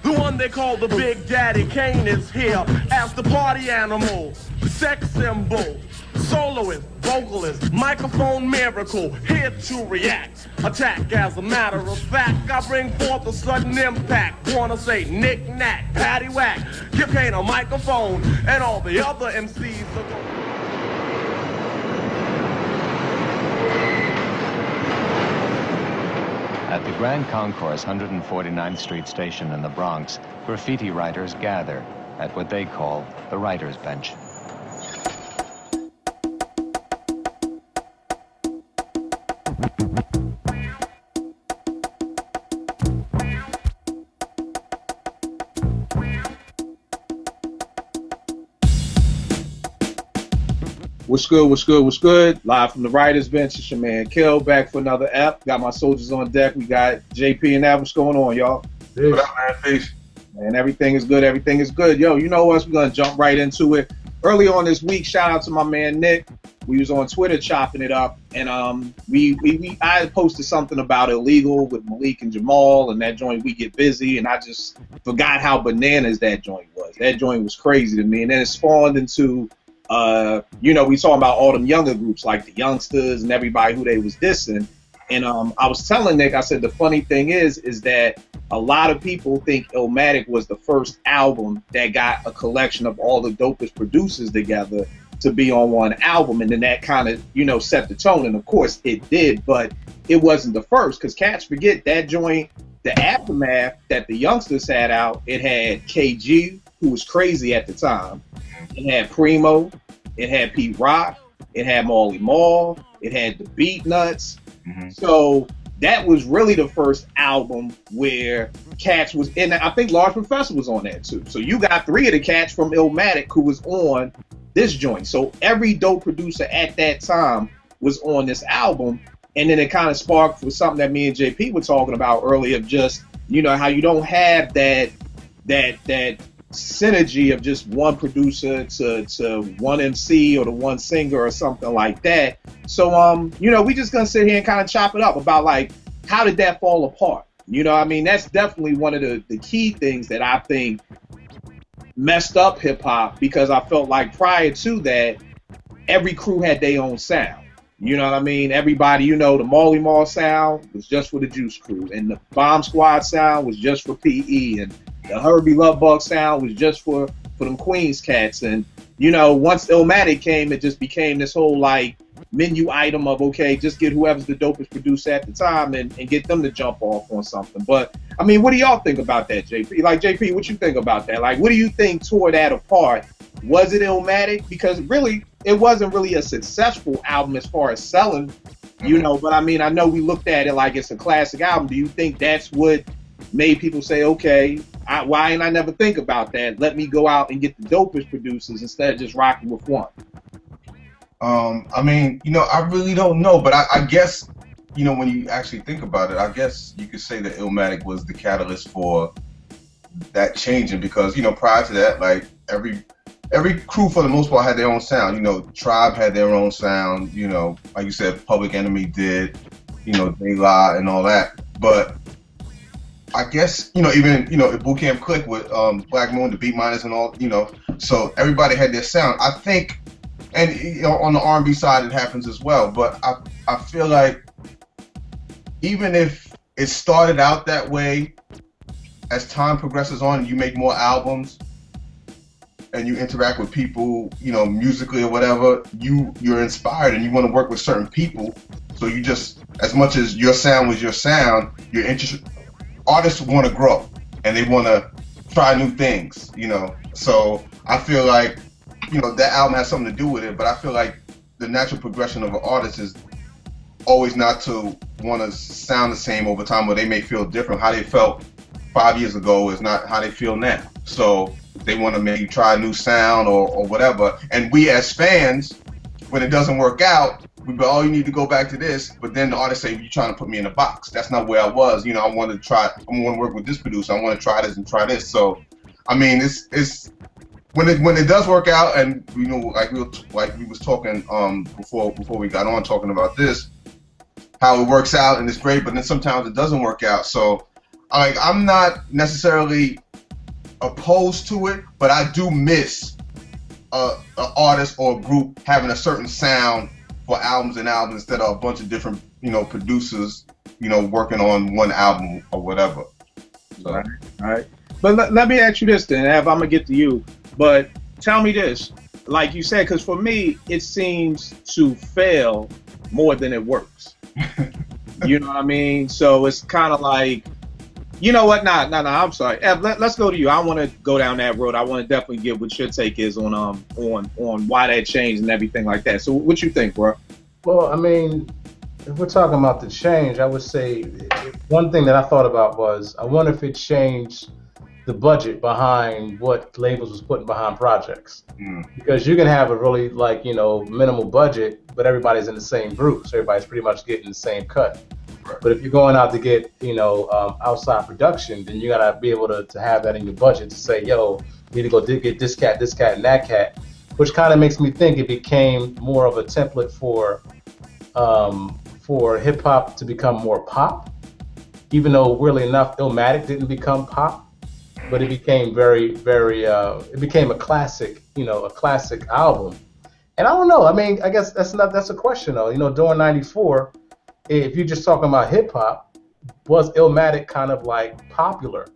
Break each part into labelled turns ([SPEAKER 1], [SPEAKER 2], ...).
[SPEAKER 1] The one they call the Big Daddy Kane is here as the party animal, sex symbol, soloist, vocalist, microphone miracle, here to react, attack. As a matter of fact, I bring forth a sudden impact. Wanna say knick-knack, paddywhack, give Kane a microphone, and all the other MCs are going.
[SPEAKER 2] At the Grand Concourse 149th Street station in the Bronx, graffiti writers gather at what they call the writer's bench.
[SPEAKER 3] What's good, what's good, what's good? Live from the writer's bench, it's your man Kill, back for another ep. Got my soldiers on deck. We got JP and that. What's going on, y'all?
[SPEAKER 4] Peace. What up, man? Peace.
[SPEAKER 3] Man, everything is good, everything is good. Yo, you know us, we're gonna jump right into it. Early on this week, shout out to my man Nick. We was on Twitter chopping it up, and I posted something about illegal with Malik and Jamal, and that joint We Get Busy, and I just forgot how bananas that joint was. That joint was crazy to me, and then it spawned into we talking about all them younger groups like the Youngsters and everybody who they was dissing. And I was telling Nick, I said the funny thing is that a lot of people think Illmatic was the first album that got a collection of all the dopest producers together to be on one album, and then that kind of set the tone. And of course it did, but it wasn't the first, because cats forget that joint, the Aftermath that the Youngsters had out. It had KG, who was crazy at the time. It had Primo, it had Pete Rock, it had Marley Marl, it had the Beat Nuts. Mm-hmm. So that was really the first album where cats was in. I think Large Professor was on that too. So you got three of the cats from Illmatic who was on this joint. So every dope producer at that time was on this album. And then it kind of sparked for something that me and JP were talking about earlier, of just, how you don't have that synergy of just one producer to one MC or to one singer or something like that. So we just gonna sit here and kind of chop it up about, like, how did that fall apart? That's definitely one of the key things that I think messed up hip hop, because I felt like prior to that, every crew had their own sound. Everybody, the Marley Marl sound was just for the Juice Crew, and the Bomb Squad sound was just for PE, and the Herbie Love Bug sound was just for them Queens cats. And once Illmatic came, it just became this whole like menu item of, okay, just get whoever's the dopest producer at the time and get them to jump off on something. But what do y'all think about that, JP? Like, JP, what you think about that? Like, what do you think tore that apart? Was it Illmatic? Because really, it wasn't really a successful album as far as selling, but I know we looked at it like it's a classic album. Do you think that's what made people say, okay, why didn't I never think about that? Let me go out and get the dopest producers instead of just rocking with one.
[SPEAKER 4] I really don't know, but I guess, when you actually think about it, I guess you could say that Illmatic was the catalyst for that changing, because, prior to that, like, every crew for the most part had their own sound. Tribe had their own sound, like you said, Public Enemy did, De La and all that. But I guess, even, Boot Camp Click with Black Moon, the Beat Miners and all, so everybody had their sound. I think, and on the R&B side it happens as well, but I feel like even if it started out that way, as time progresses on and you make more albums and you interact with people, musically or whatever, you're inspired and you want to work with certain people. So you just, as much as your sound was your sound, you're interested. Artists want to grow and they want to try new things, So I feel like, that album has something to do with it, but I feel like the natural progression of an artist is always not to want to sound the same over time, or they may feel different. How they felt 5 years ago is not how they feel now. So they want to maybe try a new sound or whatever. And we as fans, when it doesn't work out, we go, oh, you need to go back to this. But then the artist say, you're trying to put me in a box. That's not where I was. I want to work with this producer. I want to try this and try this. So, it's when it does work out, and like we was talking before we got on talking about this, how it works out and it's great, but then sometimes it doesn't work out. So like I'm not necessarily opposed to it, but I do miss an artist or a group having a certain sound for albums and albums instead of a bunch of different, producers, working on one album or whatever. So.
[SPEAKER 3] All right. But let me ask you this then, Av, I'm gonna get to you. But tell me this, like you said, because for me, it seems to fail more than it works. You know what I mean? So it's kind of like, you know what? Nah. I'm sorry, Ev. Let's go to you. I want to go down that road. I want to definitely get what your take is on why that changed and everything like that. So what you think, bro?
[SPEAKER 5] Well, I mean, if we're talking about the change, I would say one thing that I thought about was I wonder if it changed the budget behind what labels was putting behind projects. Because you can have a really minimal budget, but everybody's in the same group, so everybody's pretty much getting the same cut. Right. But if you're going out to get outside production, then you gotta be able to have that in your budget to say, yo, you need to go get this cat, and that cat, which kind of makes me think it became more of a template for hip hop to become more pop, even though weirdly enough, Illmatic didn't become pop. But it became very, very. It became a classic, a classic album. And I don't know. I mean, I guess that's a question though. During '94, if you're just talking about hip hop, was Illmatic kind of like popular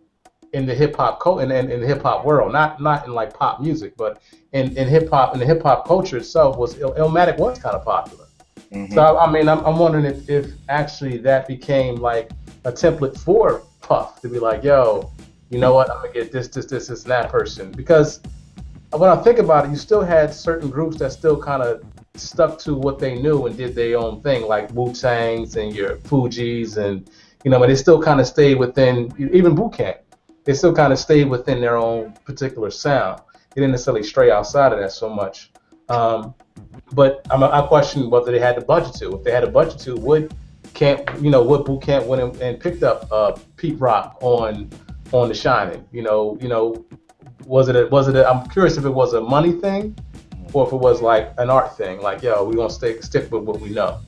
[SPEAKER 5] in the hip hop in the hip hop world? Not in like pop music, but in hip hop, in the hip hop culture itself, Illmatic was kind of popular. Mm-hmm. So I mean, I'm wondering if actually that became like a template for Puff to be like, yo, you know what? I'm gonna get this, and that person. Because when I think about it, you still had certain groups that still kind of stuck to what they knew and did their own thing, like Wu-Tangs and your Fugees, and but they still kind of stayed within, even Boot Camp. They still kind of stayed within their own particular sound. They didn't necessarily stray outside of that so much. But I question whether they had the budget to. If they had a budget to, would Boot Camp went and picked up Pete Rock on The Shining? Was it? I'm curious if it was a money thing, or if it was like an art thing. Like, yo, we gonna stick with what we know.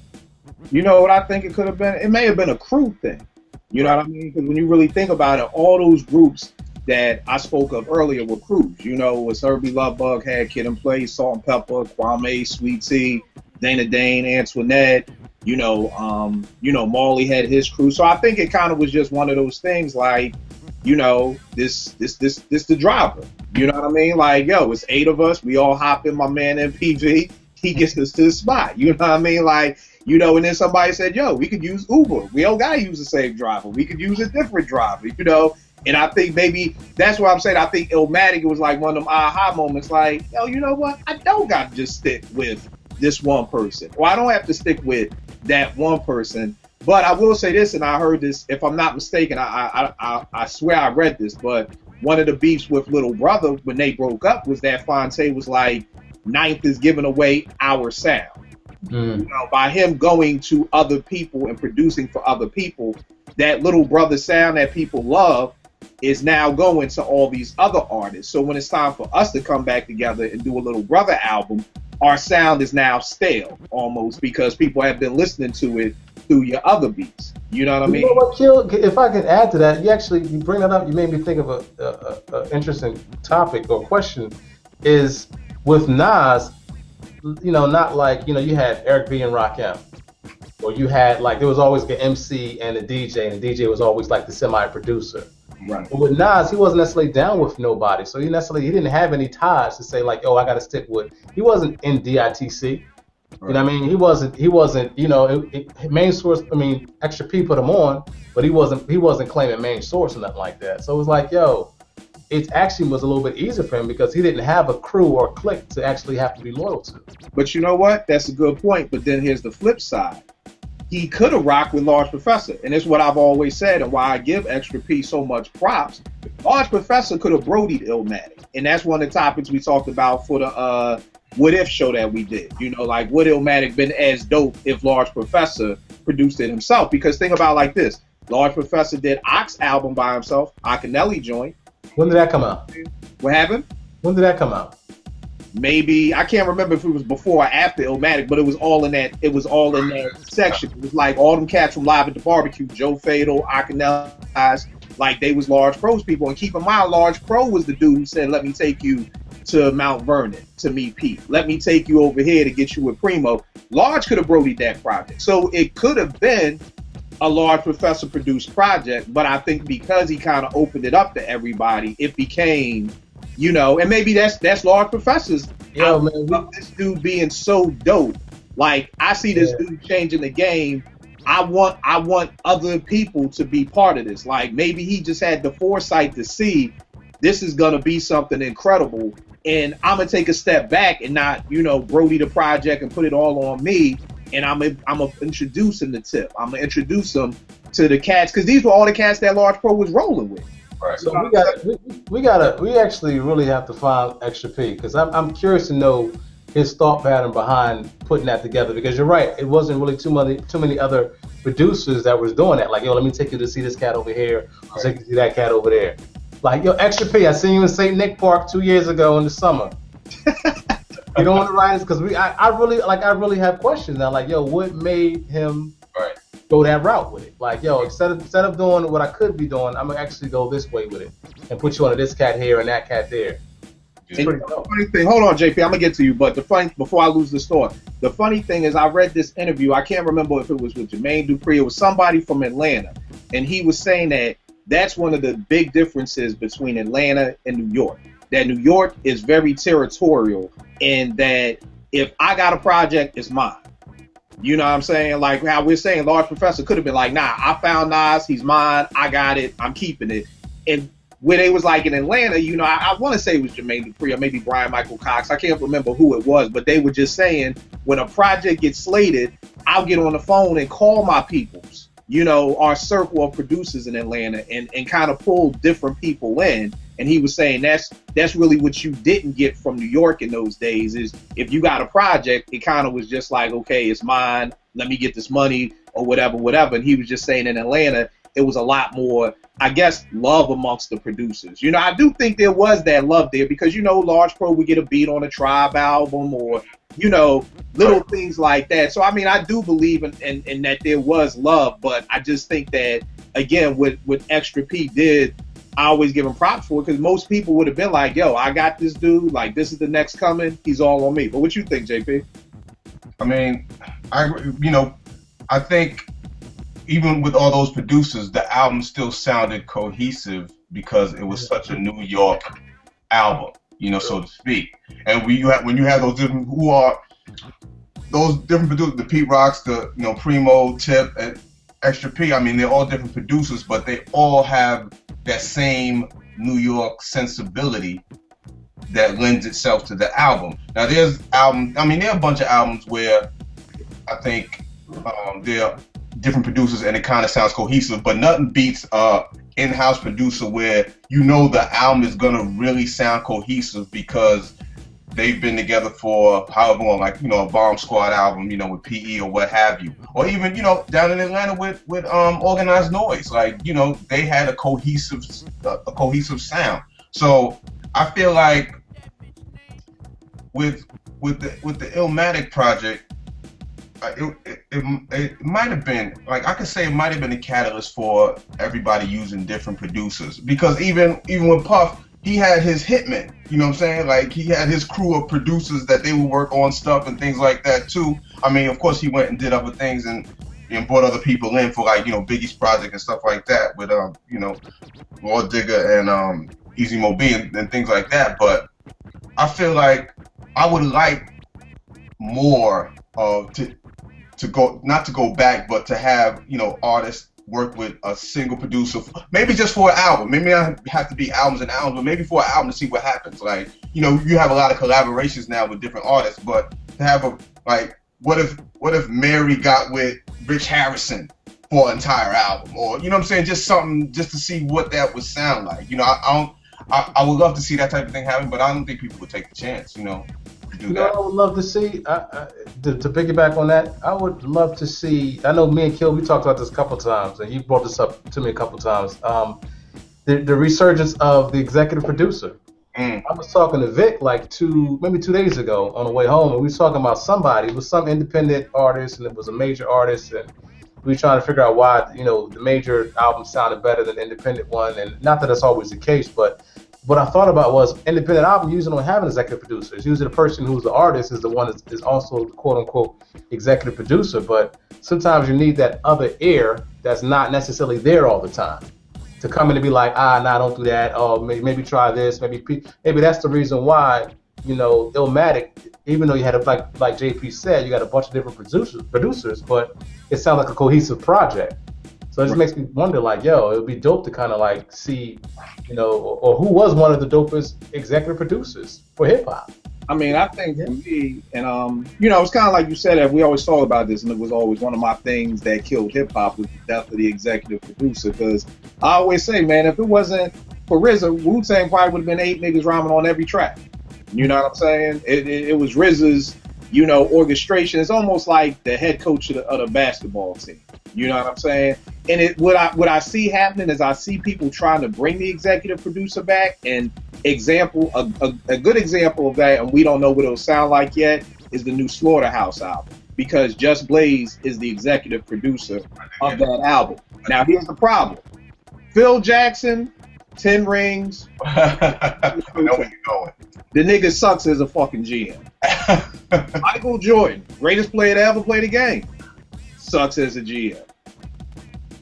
[SPEAKER 3] You know what I think it could have been? It may have been a crew thing. You know what I mean? Because when you really think about it, all those groups that I spoke of earlier were crews. It was Herbie Lovebug, had Kid and Play, Salt and Pepper, Kwame, Sweet Tea, Dana Dane, Antoinette. Marley had his crew. So I think it kind of was just one of those things like, this the driver. You know what I mean? Like, yo, it's 8 of us. We all hop in my man MPV. He gets us to the spot. You know what I mean? Like, and then somebody said, yo, we could use Uber. We don't gotta use the same driver. We could use a different driver, And I think maybe that's what I'm saying. I think Illmatic was like one of them aha moments. Like, yo, you know what? I don't got to just stick with this one person. Or I don't have to stick with that one person. But I will say this, and I heard this, if I'm not mistaken, I swear I read this, but one of the beefs with Little Brother when they broke up was that Fonte was like, Ninth is giving away our sound. By him going to other people and producing for other people, that Little Brother sound that people love is now going to all these other artists. So when it's time for us to come back together and do a Little Brother album, our sound is now stale almost because people have been listening to it through your other beats. You know what I mean?
[SPEAKER 5] You know what, Kill? If I could add to that, you bring that up, you made me think of a interesting topic or question. Is with Nas, not like, you had Eric B and Rakim, or you had like, there was always the MC and the DJ, and the DJ was always like the semi-producer. Right. But with Nas, he wasn't necessarily down with nobody, so he didn't have any ties to say like, oh, I got to stick with. He wasn't in DITC. Right. You know what I mean? He wasn't. Main Source. I mean, Extra P put him on, but he wasn't claiming Main Source or nothing like that. So it was like, yo, it actually was a little bit easier for him because he didn't have a crew or clique to actually have to be loyal to.
[SPEAKER 3] But you know what? That's a good point. But then here's the flip side. He could have rocked with Large Professor, and it's what I've always said, and why I give Extra P so much props. Large Professor could have brodied Illmatic, and that's one of the topics we talked about for the What If show that we did. Like, would Illmatic been as dope if Large Professor produced it himself? Because think about it like this: Large Professor did Ox album by himself, Akinelli joint.
[SPEAKER 5] When did that come out?
[SPEAKER 3] What happened?
[SPEAKER 5] When did that come out?
[SPEAKER 3] Maybe I can't remember if it was before or after Illmatic, but it was all in that. It was all in that section. It was like all them cats from Live at the Barbecue: Joe Fatal, Akinelli, Like they was Large Pro's people. And keep in mind, Large Pro was the dude who said, let me take you to Mount Vernon to meet Pete. Let me take you over here to get you with Primo. Large could have brodied that project. So it could have been a Large Professor produced project, but I think because he kind of opened it up to everybody, it became, you know, and maybe that's Large Professor's.
[SPEAKER 5] Yo, man,
[SPEAKER 3] this dude being so dope. Like I see this dude changing the game. I want other people to be part of this. Like maybe he just had the foresight to see this is gonna be something incredible, and I'm gonna take a step back and not, you know, brody the project and put it all on me. And I'm gonna introduce him to Tip. I'm gonna introduce him to the cats because these were all the cats that Large Pro was rolling with.
[SPEAKER 4] Right.
[SPEAKER 5] So we actually really have to find Extra P because I'm curious to know his thought pattern behind putting that together, because you're right, it wasn't really too many other producers that was doing that. Like, yo, let me take you to see this cat over here, I'll take you to see that cat over there. Like, yo, Extra P, I seen you in St. Nick Park 2 years ago in the summer. You don't want to write this because I really have questions now. Like, yo, what made him go that route with it? Like, yo, instead of doing what I could be doing, I'm gonna actually go this way with it and put you on this cat here and that cat there.
[SPEAKER 3] Funny thing, hold on, JP, I'm gonna get to you, but before I lose this thought, the funny thing is I read this interview. I can't remember if it was with Jermaine Dupri. It was somebody from Atlanta, and he was saying that that's one of the big differences between Atlanta and New York. That New York is very territorial, and that if I got a project, it's mine. You know what I'm saying? Like how we're saying Large Professor could have been like, nah, I found Nas, he's mine, I got it, I'm keeping it. And where they was like in Atlanta, you know, I want to say it was Jermaine Dupri or maybe Brian Michael Cox. I can't remember who it was, but they were just saying when a project gets slated, I'll get on the phone and call my peoples, you know, our circle of producers in Atlanta and kind of pull different people in. And he was saying that's really what you didn't get from New York in those days is if you got a project, it kind of was just like, okay, it's mine, let me get this money or whatever. And he was just saying in Atlanta, it was a lot more, I guess, love amongst the producers. You know, I do think there was that love there because, you know, Large Pro would get a beat on a Tribe album or, you know, little things like that. So, I mean, I do believe in that there was love, but I just think that, again, what Extra P did, I always give him props for it because most people would have been like, yo, I got this dude, like, this is the next coming, he's all on me. But what you think, JP?
[SPEAKER 4] I mean, I think even with all those producers, the album still sounded cohesive because it was such a New York album, you know, so to speak. And when you have those different producers, the Pete Rocks, the Primo, Tip, and Extra P. I mean, they're all different producers, but they all have that same New York sensibility that lends itself to the album. Now, there are a bunch of albums where I think they're different producers and it kind of sounds cohesive, but nothing beats in-house producer where you know the album is gonna really sound cohesive because they've been together for however long, like, you know, a Bomb Squad album, you know, with PE or what have you, or even, you know, down in Atlanta with Organized Noise, like, you know, they had a cohesive sound. So I feel like with the Illmatic project, it might have been, like, I could say it might have been a catalyst for everybody using different producers, because even with Puff, he had his hitmen, you know what I'm saying? Like, he had his crew of producers that they would work on stuff and things like that too. I mean, of course, he went and did other things and brought other people in for, like, you know, Biggie's project and stuff like that with you know, Lord Digger and Easy Mo B and things like that. But I feel like I would like more to go, not to go back, but to have, you know, artists work with a single producer, maybe just for an album. Maybe not have to be albums and albums, but maybe for an album to see what happens. Like, you know, you have a lot of collaborations now with different artists, but to have what if Mary got with Rich Harrison for an entire album, or, you know what I'm saying, just something just to see what that would sound like. You know, I would love to see that type of thing happen, but I don't think people would take the chance, you know.
[SPEAKER 5] You know what I would love to see? To piggyback on that, I would love to see, I know me and Kill, we talked about this a couple times, and you brought this up to me a couple times, the resurgence of the executive producer. I was talking to Vic like 2 days ago on the way home, and we were talking about somebody, it was some independent artist, and it was a major artist, and we were trying to figure out why, the major album sounded better than the independent one, and not that that's always the case, but what I thought about was independent album usually don't have an executive producer. It's usually the person who's the artist is the one that is also the quote unquote executive producer, but sometimes you need that other ear that's not necessarily there all the time to come in and be like, nah, don't do that. Oh, maybe try this. Maybe that's the reason why, Illmatic, even though you had like JP said, you got a bunch of different producers, but it sounds like a cohesive project. So it just makes me wonder, like, it would be dope to kind of like see, or who was one of the dopest executive producers for hip hop.
[SPEAKER 3] I mean, I think for me, and it's kind of like you said that we always talk about this, and it was always one of my things that killed hip hop was the death of the executive producer. Because I always say, man, if it wasn't for RZA, Wu-Tang probably would have been 8 niggas rhyming on every track. You know what I'm saying? It was RZA's, orchestration. It's almost like the head coach of the basketball team. You know what I'm saying? And what I see happening is I see people trying to bring the executive producer back. And a good example of that, and we don't know what it'll sound like yet, is the new Slaughterhouse album, because Just Blaze is the executive producer of that album. Now here's the problem: Phil Jackson, 10 rings.
[SPEAKER 4] I know where you're going.
[SPEAKER 3] The nigga sucks as a fucking GM. Michael Jordan, greatest player to ever play the game, sucks as a GM.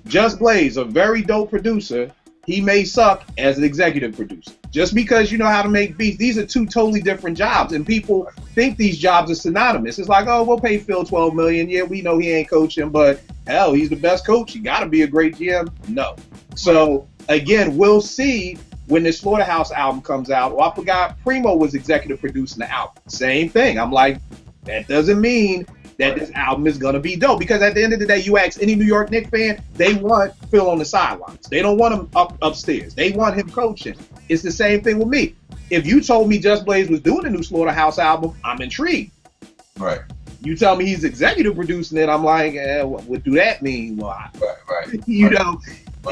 [SPEAKER 3] Just Blaze, a very dope producer, he may suck as an executive producer. Just because you know how to make beats, these are two totally different jobs, and people think these jobs are synonymous. It's like, oh, we'll pay Phil $12 million. Yeah, we know he ain't coaching, but hell, he's the best coach. He got to be a great GM. No. So again, we'll see when this Slaughterhouse album comes out. Well, I forgot Primo was executive producing the album. Same thing. I'm like, that doesn't mean that this album is going to be dope, because at the end of the day, you ask any New York Knicks fan, they want Phil on the sidelines. They don't want him upstairs. They want him coaching. It's the same thing with me. If you told me Just Blaze was doing a new Slaughterhouse album, I'm intrigued.
[SPEAKER 4] Right.
[SPEAKER 3] You tell me he's executive producing it, I'm like, what do that mean? Well,
[SPEAKER 4] Right.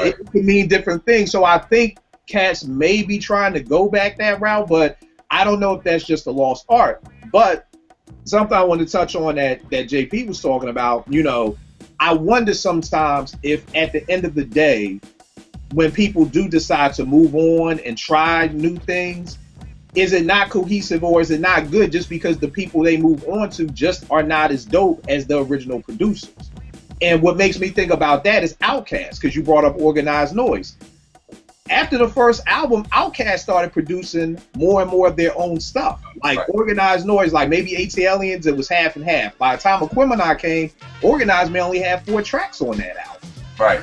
[SPEAKER 3] It can mean different things. So I think cats may be trying to go back that route, but I don't know if that's just a lost art. But something I want to touch on that JP was talking about, I wonder sometimes if at the end of the day, when people do decide to move on and try new things, is it not cohesive, or is it not good just because the people they move on to just are not as dope as the original producers? And what makes me think about that is Outkast, because you brought up Organized Noise. After the first album, Outkast started producing more and more of their own stuff. Like Organized Noise, like maybe ATLiens, it was half and half. By the time Aquemini came, Organized may only have 4 tracks on that album.
[SPEAKER 4] Right.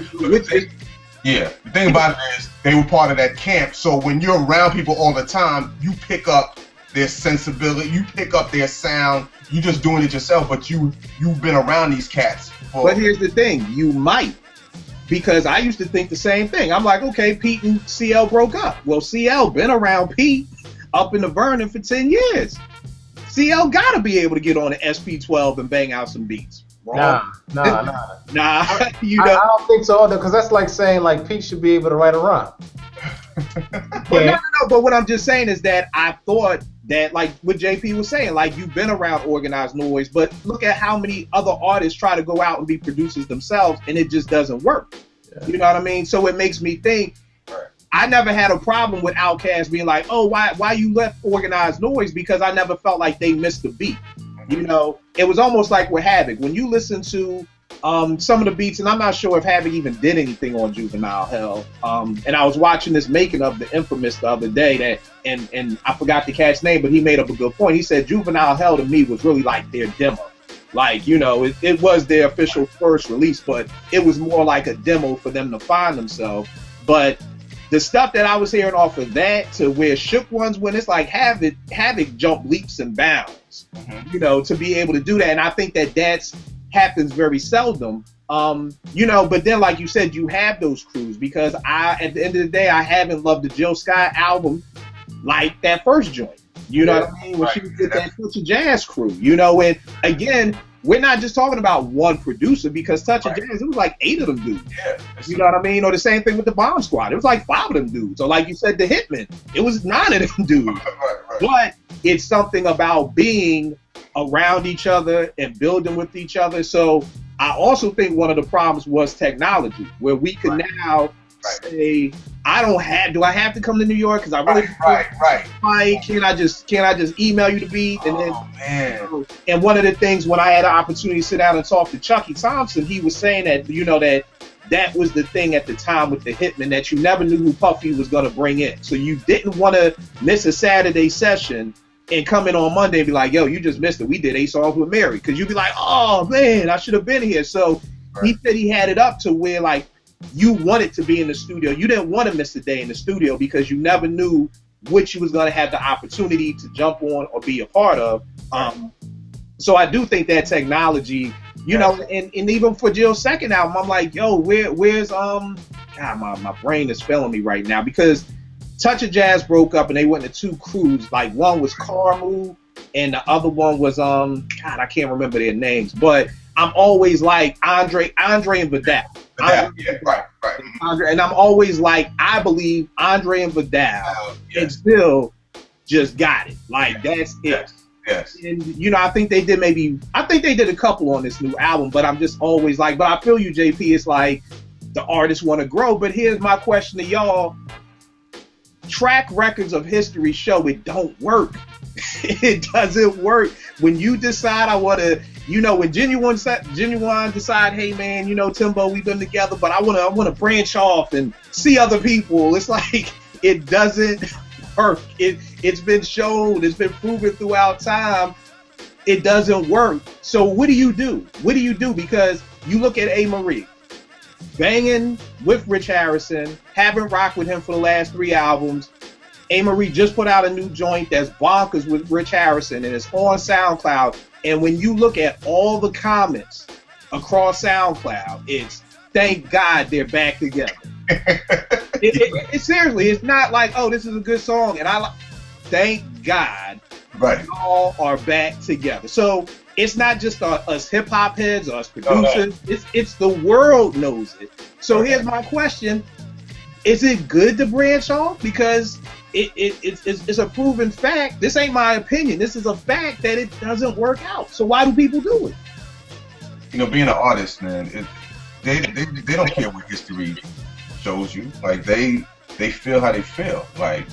[SPEAKER 4] The thing about it is they were part of that camp. So when you're around people all the time, you pick up their sensibility, you pick up their sound. You're just doing it yourself, but you've been around these cats.
[SPEAKER 3] But here's the thing, you might. Because I used to think the same thing. I'm like, okay, Pete and CL broke up. Well, CL been around Pete up in the Vernon for 10 years. CL got to be able to get on an SP12 and bang out some beats. Wrong.
[SPEAKER 5] Nah.
[SPEAKER 3] I
[SPEAKER 5] don't think so, because that's like saying like Pete should be able to write a rhyme.
[SPEAKER 3] No. But what I'm just saying is that I thought that, like what JP was saying, like you've been around Organized Noise, but look at how many other artists try to go out and be producers themselves, and it just doesn't work. Yeah. You know what I mean? So it makes me think. I never had a problem with Outkast being like, oh, why you left Organized Noise, because I never felt like they missed a beat. It was almost like with Havoc. When you listen to some of the beats, and I'm not sure if Havoc even did anything on Juvenile Hell. And I was watching this making of The Infamous the other day, and I forgot the cat's name, but he made up a good point. He said Juvenile Hell to me was really like their demo. Like, it was their official first release, but it was more like a demo for them to find themselves. But the stuff that I was hearing off of that to where Shook Ones, when it's like Havoc jump leaps and bounds, to be able to do that. And I think that's happens very seldom. But then like you said, you have those crews, because at the end of the day, I haven't loved the Jill Scott album like that first joint. You know what I mean? When she did that Touch of Jazz crew, and again, we're not just talking about one producer, because Touch of Jazz, it was like 8 of them dudes.
[SPEAKER 4] Yeah,
[SPEAKER 3] you know what I mean? Or the same thing with the Bomb Squad. It was like 5 of them dudes. Or like you said, the Hitmen, it was 9 of them dudes. But it's something about being around each other and building with each other. So I also think one of the problems was technology, where we could now say, do I have to come to New York? Because I really
[SPEAKER 4] right.
[SPEAKER 3] Can I just email you the beat? And then,
[SPEAKER 4] man.
[SPEAKER 3] And one of the things when I had an opportunity to sit down and talk to Chucky Thompson, he was saying that, that was the thing at the time with the Hitman, that you never knew who Puffy was going to bring in. So you didn't want to miss a Saturday session and come in on Monday and be like, yo, you just missed it. We did 8 songs with Mary. Because you'd be like, oh, man, I should have been here. So he said he had it up to where, like, you wanted to be in the studio. You didn't want to miss a day in the studio because you never knew which you was going to have the opportunity to jump on or be a part of. So I do think that technology, and even for Jill's second album, I'm like, yo, where's God, my brain is failing me right now, because Touch of Jazz broke up and they went into 2 crews. Like, one was Carmu and the other one was God, I can't remember their names, but I'm always like Andre and Vidal.
[SPEAKER 4] Right.
[SPEAKER 3] And I'm always like, I believe Andre and Vidal and still just got it. Like, that's it.
[SPEAKER 4] Yes.
[SPEAKER 3] And I think they did a couple on this new album, but I'm just always like, but I feel you, JP. It's like the artists want to grow. But here's my question to y'all. Track records of history show it don't work. It doesn't work. When you decide I want to, when Genuine decide, hey man, Timbo, we've been together, but I want to branch off and see other people. It's like, it doesn't work. It's been shown, it's been proven throughout time, it doesn't work. So what do you do? Because you look at A. Marie, banging with Rich Harrison, haven't rocked with him for the last 3 albums. A. Marie just put out a new joint that's bonkers with Rich Harrison, and it's on SoundCloud. And when you look at all the comments across SoundCloud, it's thank God they're back together. It seriously, it's not like, oh, this is a good song, and thank God y'all are back together. So it's not just us hip hop heads or us producers. It's the world knows it. So here's my question: is it good to branch off? Because it's a proven fact. This ain't my opinion. This is a fact that it doesn't work out. So why do people do it?
[SPEAKER 4] Being an artist, man, they don't care what history shows you. Like, they feel how they feel. Like,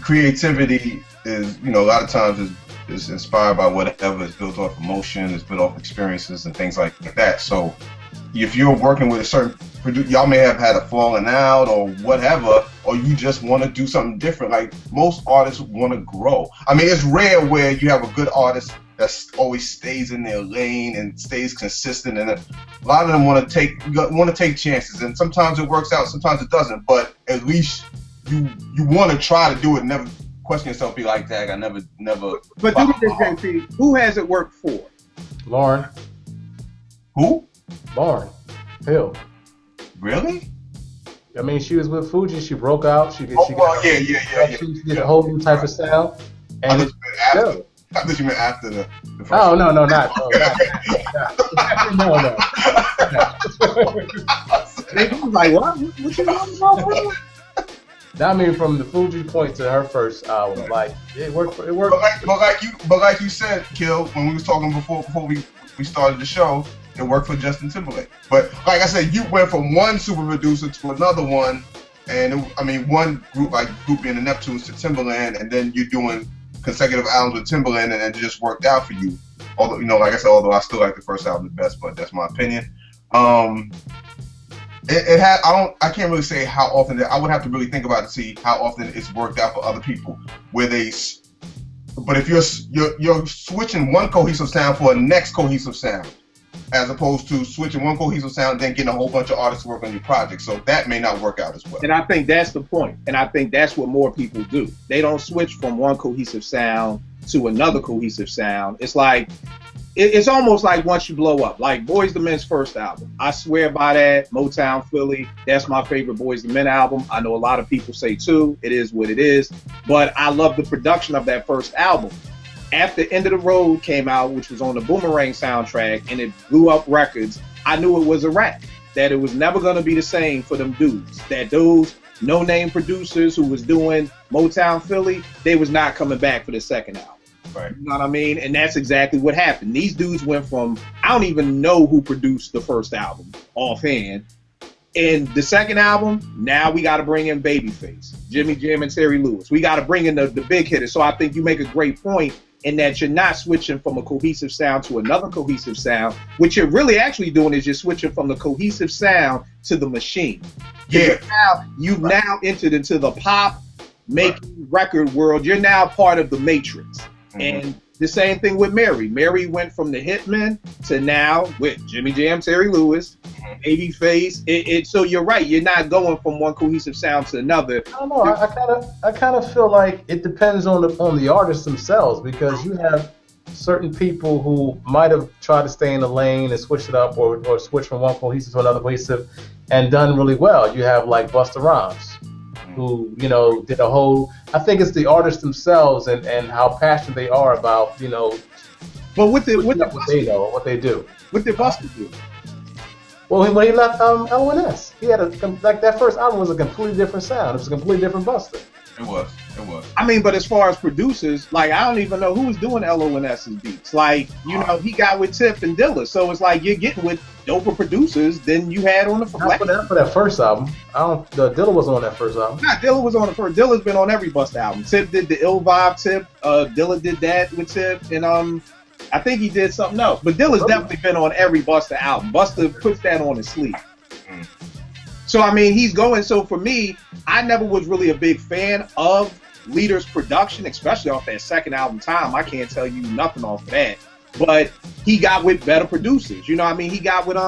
[SPEAKER 4] creativity is, a lot of times is inspired by whatever is built off emotion, is built off experiences and things like that. So if you're working with a certain producer, y'all may have had a falling out or whatever, or you just want to do something different. Like, most artists want to grow. I mean, it's rare where you have a good artist that always stays in their lane and stays consistent, and a lot of them want to take chances, and sometimes it works out, sometimes it doesn't, but at least you want to try to do it and never question yourself, be like, dang, I never.
[SPEAKER 3] But do this, JP. Who has it worked for?
[SPEAKER 5] Lauren.
[SPEAKER 4] Who?
[SPEAKER 5] Lauren Hill.
[SPEAKER 4] Really?
[SPEAKER 5] I mean, she was with Fuji. She broke out. She did a whole new type of style. And
[SPEAKER 4] I thought you meant after the first.
[SPEAKER 5] Oh, no, not. No.
[SPEAKER 3] They was like, what you talking about, bro?
[SPEAKER 5] I mean, from the Fuji point to her first album, like, it worked. But
[SPEAKER 4] like you said, Kill, when we was talking before we started the show, it worked for Justin Timberlake. But like I said, you went from one super producer to another one, and one group being the Neptunes to Timberland, and then you're doing consecutive albums with Timberland, and it just worked out for you. Although, like I said, I still like the first album the best, but that's my opinion. I can't really say how often. I would have to really think about it to see how often it's worked out for other people. But if you're switching one cohesive sound for a next cohesive sound, as opposed to switching one cohesive sound and then getting a whole bunch of artists to work on your project, so that may not work out as well.
[SPEAKER 3] And I think that's the point. And I think that's what more people do. They don't switch from one cohesive sound to another cohesive sound. It's like, it's almost like once you blow up, like Boyz II Men's first album. I swear by that. Motown Philly, that's my favorite Boyz II Men album. I know a lot of people say too. It is what it is. But I love the production of that first album. After End of the Road came out, which was on the Boomerang soundtrack, and it blew up records, I knew it was a wrap. That it was never going to be the same for them dudes. That those no-name producers who was doing Motown Philly, they was not coming back for the second album.
[SPEAKER 4] Right.
[SPEAKER 3] You know what I mean? And that's exactly what happened. These dudes went from, I don't even know who produced the first album offhand. And the second album, now we got to bring in Babyface, Jimmy Jam, and Terry Lewis. We got to bring in the big hitters. So I think you make a great point in that you're not switching from a cohesive sound to another cohesive sound. What you're really actually doing is you're switching from the cohesive sound to the machine.
[SPEAKER 4] Yeah.
[SPEAKER 3] You've now entered into the pop making record world. You're now part of the matrix.
[SPEAKER 4] Mm-hmm.
[SPEAKER 3] And the same thing with Mary. Mary went from the Hitmen to now with Jimmy Jam, Terry Lewis, Babyface. So you're right. You're not going from one cohesive sound to another.
[SPEAKER 5] I don't know. I kind of feel like it depends on the artists themselves, because you have certain people who might have tried to stay in the lane and switch it up, or switch from one cohesive to another cohesive, and done really well. You have like Busta Rhymes, who did a whole. I think it's the artists themselves and how passionate they are about
[SPEAKER 3] But what they
[SPEAKER 5] do.
[SPEAKER 3] What did Busta do?
[SPEAKER 5] Well, when he left LONS, he had that first album was a completely different sound. It was a completely different Busta.
[SPEAKER 4] It was.
[SPEAKER 3] I mean, but as far as producers, like, I don't even know who was doing LONS's beats. Like, he got with Tip and Dilla. So it's like you're getting with doper producers than you had on the first
[SPEAKER 5] album. For that first album. Dilla wasn't on that first album.
[SPEAKER 3] Nah, Dilla was on the first. Dilla's been on every Busta album. Tip did the Ill Vibe Tip. Dilla did that with Tip. And I think he did something else. But Dilla's definitely been on every Busta album. Busta puts that on his sleeve. So, I mean, he's going. So, for me, I never was really a big fan of Leader's production, especially off that second album, Time. I can't tell you nothing off of that. But he got with better producers. You know what I mean? He got with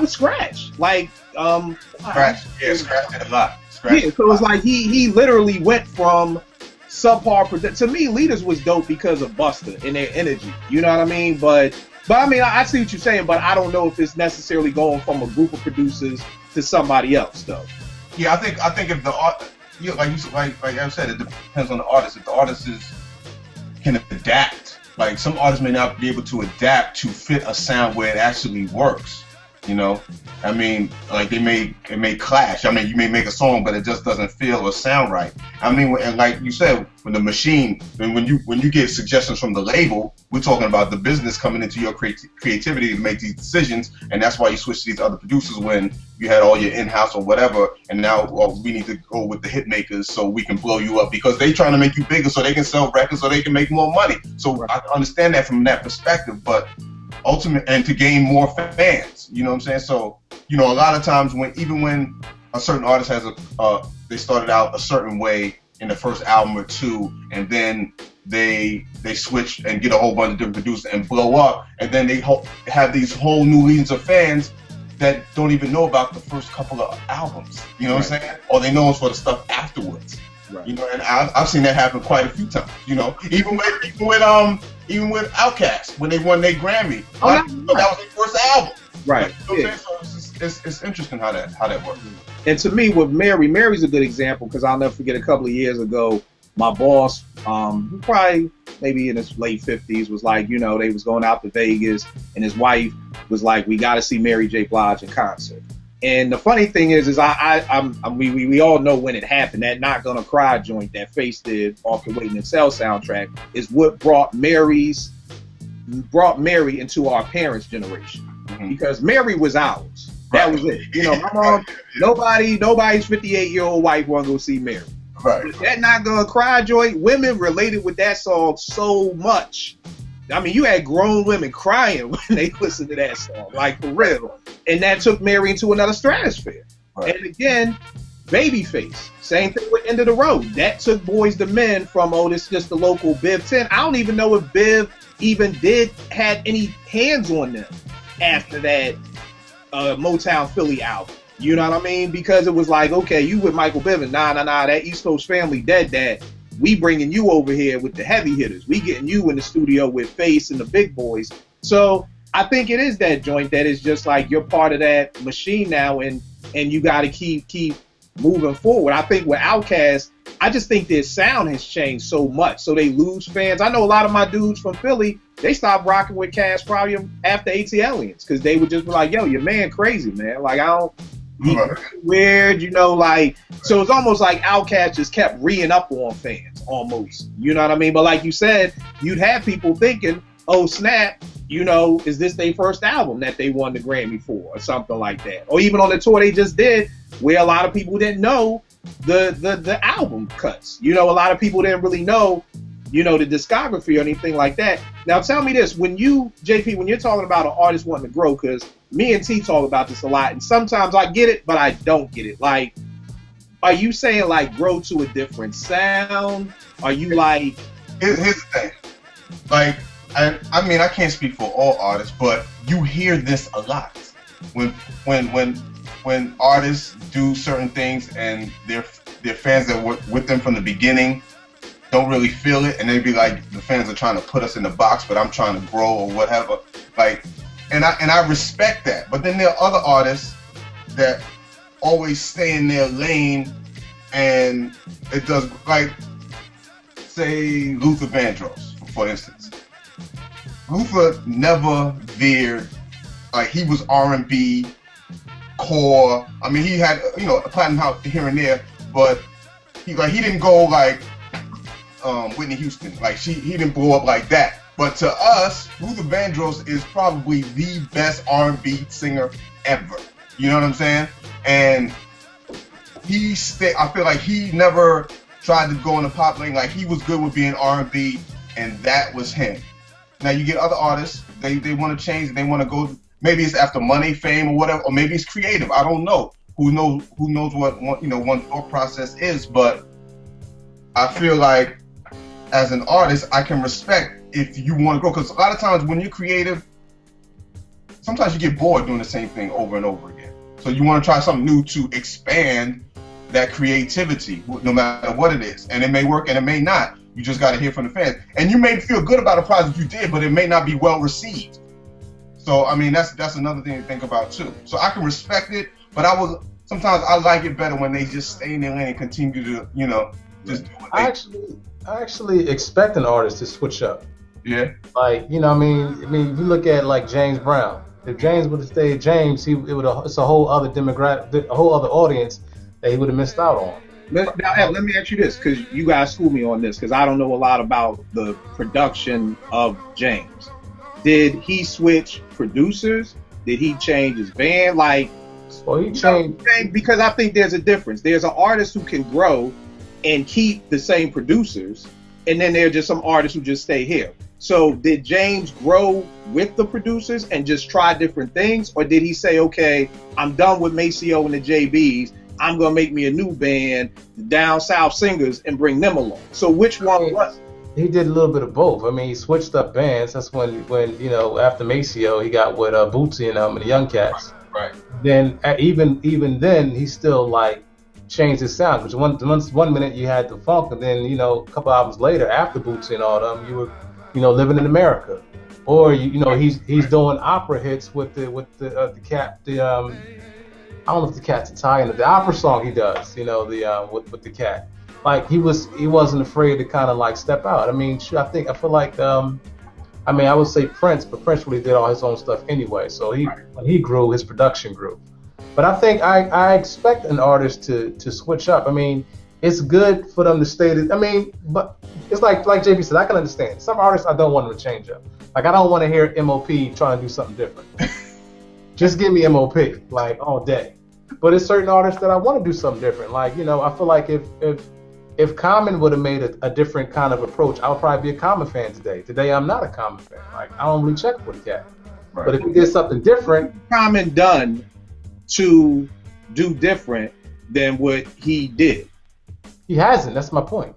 [SPEAKER 3] Scratch. Like,
[SPEAKER 4] Scratch. Yeah, Scratch did a lot.
[SPEAKER 3] So it's like he literally went from subpar production. To me, Leaders was dope because of Busta and their energy. You know what I mean? But I mean, I see what you're saying, but I don't know if it's necessarily going from a group of producers to somebody else, though.
[SPEAKER 4] Yeah, I think if the art, like I said, it depends on the artist. If the artist can adapt, like some artists may not be able to adapt to fit a sound where it actually works. I mean, like it may clash. I mean, you may make a song, but it just doesn't feel or sound right. I mean, and like you said, when the machine, when you get suggestions from the label, we're talking about the business coming into your creativity to make these decisions, and that's why you switch to these other producers when you had all your in-house or whatever, and now we need to go with the hit makers so we can blow you up because they trying to make you bigger so they can sell records so they can make more money. So I understand that from that perspective, but ultimate and to gain more fans, you know what I'm saying? So, a lot of times when a certain artist has they started out a certain way in the first album or two, and then they switch and get a whole bunch of different producers and blow up, and then they have these whole new legions of fans that don't even know about the first couple of albums, you know what I'm saying? Or they know us for the stuff afterwards. Right. And I've seen that happen quite a few times. Even with Outkast when they won their Grammy, that was their first album.
[SPEAKER 3] Right.
[SPEAKER 4] So it's interesting how that works.
[SPEAKER 3] And to me, with Mary's a good example because I'll never forget a couple of years ago, my boss, probably maybe in his late 50s, was like, they was going out to Vegas, and his wife was like, we got to see Mary J. Blige in concert. And the funny thing is we all know when it happened. That Not Gonna Cry joint that Face did off the Waiting to Sell soundtrack is what brought Mary into our parents' generation. Because Mary was ours. That was it. My mom, nobody's 58-year-old wife want to go see Mary.
[SPEAKER 4] Right.
[SPEAKER 3] That Not Gonna Cry joint, women related with that song so much. I mean, you had grown women crying when they listened to that song, like for real. And that took Mary into another stratosphere. Right. And again, Babyface, same thing with End of the Road. That took Boys to Men from, this is just the local Biv 10. I don't even know if Biv even had any hands on them after that Motown Philly album. You know what I mean? Because it was like, okay, you with Michael Bivins. Nah, that East Coast family dead that. We bringing you over here with the heavy hitters. We getting you in the studio with Face and the big boys. So I think it is that joint that is just like you're part of that machine now, and you got to keep moving forward. I think with Outkast, I just think their sound has changed so much, so they lose fans. I know a lot of my dudes from Philly, they stopped rocking with Cass probably after ATLians because they would just be like, yo, your man crazy, man. Like, I don't. He's weird, so it's almost like Outkast just kept re-ing up on fans. almost. You know what I mean? But like you said, you'd have people thinking, oh snap, you know, is this their first album that they won the Grammy for or something like that? Or even on the tour they just did, where a lot of people didn't know the album cuts. You know, a lot of people didn't really know, you know, the discography or anything like that. Now tell me this, when you, JP, when you're talking about an artist wanting to grow, because me and T talk about this a lot, and sometimes I get it, but I don't get it. Like, are you saying like grow to a different sound? Are you like...
[SPEAKER 4] Here's the thing. Like, I mean, I can't speak for all artists, but you hear this a lot. When artists do certain things and their fans that were with them from the beginning don't really feel it, and they be like, the fans are trying to put us in the box, but I'm trying to grow or whatever. Like, and I respect that. But then there are other artists that always stay in their lane, and it does, like, say Luther Vandross, for instance. Luther never veered, like, he was R&B, core. I mean, he had, you know, a platinum house here and there, but he didn't go like Whitney Houston. Like, he didn't blow up like that. But to us, Luther Vandross is probably the best R&B singer ever. You know what I'm saying? And I feel like he never tried to go in the pop lane. Like, he was good with being R&B, and that was him. Now you get other artists, they want to change, and they want to go, maybe it's after money, fame, or whatever, or maybe it's creative. I don't know. Who knows what one thought process is, but I feel like as an artist, I can respect if you want to grow, because a lot of times when you're creative, sometimes you get bored doing the same thing over and over again. So you want to try something new to expand that creativity, no matter what it is. And it may work and it may not. You just got to hear from the fans. And you may feel good about a project you did, but it may not be well received. So, I mean, that's another thing to think about too. So I can respect it, but sometimes I like it better when they just stay in their lane and continue to, you know, just do what
[SPEAKER 5] I actually expect an artist to switch up.
[SPEAKER 4] Yeah.
[SPEAKER 5] Like, you know, I mean, if you look at like James Brown, if James would have stayed James, it's a whole other demographic, a whole other audience that he would have missed out on.
[SPEAKER 3] Now, Ed, let me ask you this, because you guys school me on this, because I don't know a lot about the production of James. Did he switch producers? Did he change his band? Like,
[SPEAKER 5] well, he changed,
[SPEAKER 3] because I think there's a difference. There's an artist who can grow and keep the same producers, and then there are just some artists who just stay here. So did James grow with the producers and just try different things, or did he say, okay, I'm done with Maceo and the JBs, I'm gonna make me a new band, the Down South Singers, and bring them along? So which one was it?
[SPEAKER 5] He did a little bit of both. I mean, he switched up bands. That's when you know, after Maceo, he got with Bootsy and the Young Cats.
[SPEAKER 4] Right.
[SPEAKER 5] Then even then, he still like changed his sound. Because one minute you had the funk, and then, you know, a couple albums later, after Bootsy and all them, you were, you know, Living in America. Or you know, he's doing opera hits with the cat. I don't know if the Cat's Italian. The opera song he does, you know, with the cat. Like, he wasn't afraid to kind of like step out. I mean, sure, I feel like I mean, I would say Prince, but Prince really did all his own stuff anyway. So when he grew, his production grew. But I think I expect an artist to switch up. I mean, it's good for them to stay. I mean, but it's like JP said, I can understand. Some artists, I don't want them to change up. Like, I don't want to hear MOP trying to do something different. Just give me MOP, like, all day. But it's certain artists that I want to do something different. Like, you know, I feel like if Common would have made a different kind of approach, I would probably be a Common fan today. Today, I'm not a Common fan. Like, I don't really check for the cat. Right. But if he did something different,
[SPEAKER 3] Common done to do different than what he did?
[SPEAKER 5] He hasn't. That's my point.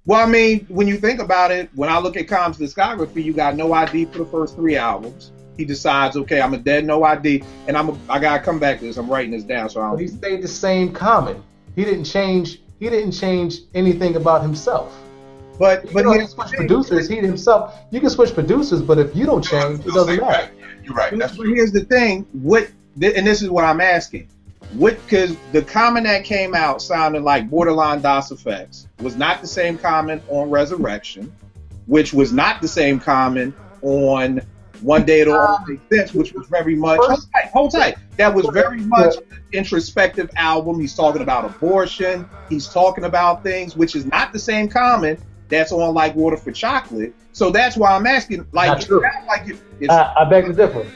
[SPEAKER 3] Well, I mean, when you think about it, when I look at Common's discography, you got No ID for the first 3 albums. He decides, okay, I'm a dead No ID, and I gotta come back to this. I'm writing this down, so
[SPEAKER 5] But he stayed the same Common. He didn't change anything about himself.
[SPEAKER 3] But
[SPEAKER 5] you can switch producers. He himself, you can switch producers, but if you don't change, it doesn't matter.
[SPEAKER 4] You're right.
[SPEAKER 3] But here's the thing: and this is what I'm asking. Because the Common that came out sounding like borderline DOS effects was not the same Common on Resurrection, which was not the same Common on One Day It'll All Make Sense, which was very much, hold tight. That was very much an introspective album. He's talking about abortion. He's talking about things, which is not the same Common that's on like Water for Chocolate. So that's why I'm asking, like,
[SPEAKER 5] Not true. I beg to differ.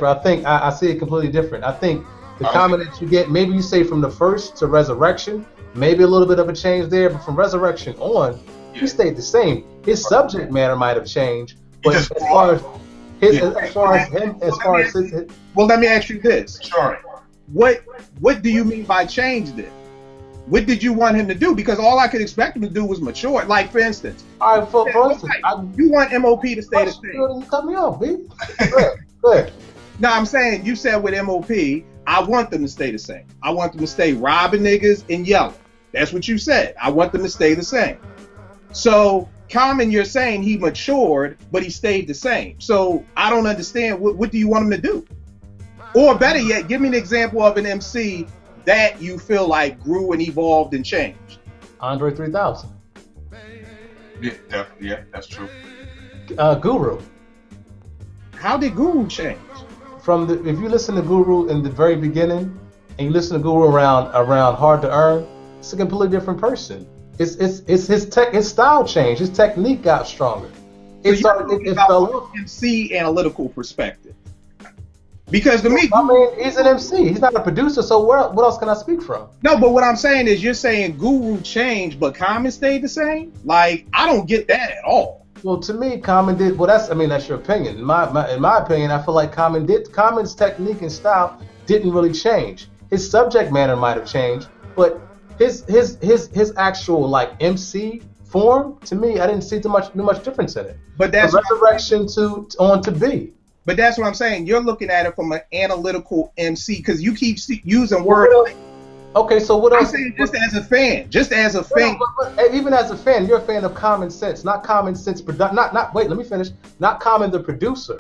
[SPEAKER 5] I think I see it completely different. I think the Common that you get, maybe you say from the first to Resurrection, maybe a little bit of a change there, but from Resurrection on, he stayed the same. His subject matter might have changed, but as far as his,
[SPEAKER 3] well, let me ask you this.
[SPEAKER 4] Sure.
[SPEAKER 3] What do you mean by change then? What did you want him to do? Because all I could expect him to do was mature. Like, for instance,
[SPEAKER 5] all right, for instance,
[SPEAKER 3] you want MOP to stay the same.
[SPEAKER 5] You cut me off, B. Go ahead.
[SPEAKER 3] No, I'm saying, you said with MOP, I want them to stay the same. I want them to stay robbing niggas and yelling. That's what you said. I want them to stay the same. So, Common, you're saying he matured, but he stayed the same. So, I don't understand. What do you want him to do? Or better yet, give me an example of an MC that you feel like grew and evolved and changed.
[SPEAKER 5] Andre 3000.
[SPEAKER 4] Yeah, definitely. Yeah, that's true.
[SPEAKER 5] Guru.
[SPEAKER 3] How did Guru change?
[SPEAKER 5] If you listen to Guru in the very beginning and you listen to Guru around Hard to Earn, it's a completely different person. It's his style changed. His technique got stronger. It fell off.
[SPEAKER 3] MC analytical perspective. Because to me,
[SPEAKER 5] I mean, he's an MC. He's not a producer. So what else can I speak from?
[SPEAKER 3] No, but what I'm saying is, you're saying Guru changed, but Common stayed the same. Like, I don't get that at all.
[SPEAKER 5] Well, to me, Common did. Well, that's your opinion. In my opinion, I feel like Common's technique and style didn't really change. His subject matter might have changed, but his actual like MC form, to me, I didn't see too much difference in it. But that's Resurrection to B.
[SPEAKER 3] But that's what I'm saying. You're looking at it from an analytical MC because you keep using words like.
[SPEAKER 5] Okay, so what else?
[SPEAKER 3] I'm saying just as a fan.
[SPEAKER 5] But even as a fan, you're a fan of Common Sense, not Common Sense wait, let me finish. Not Common the producer.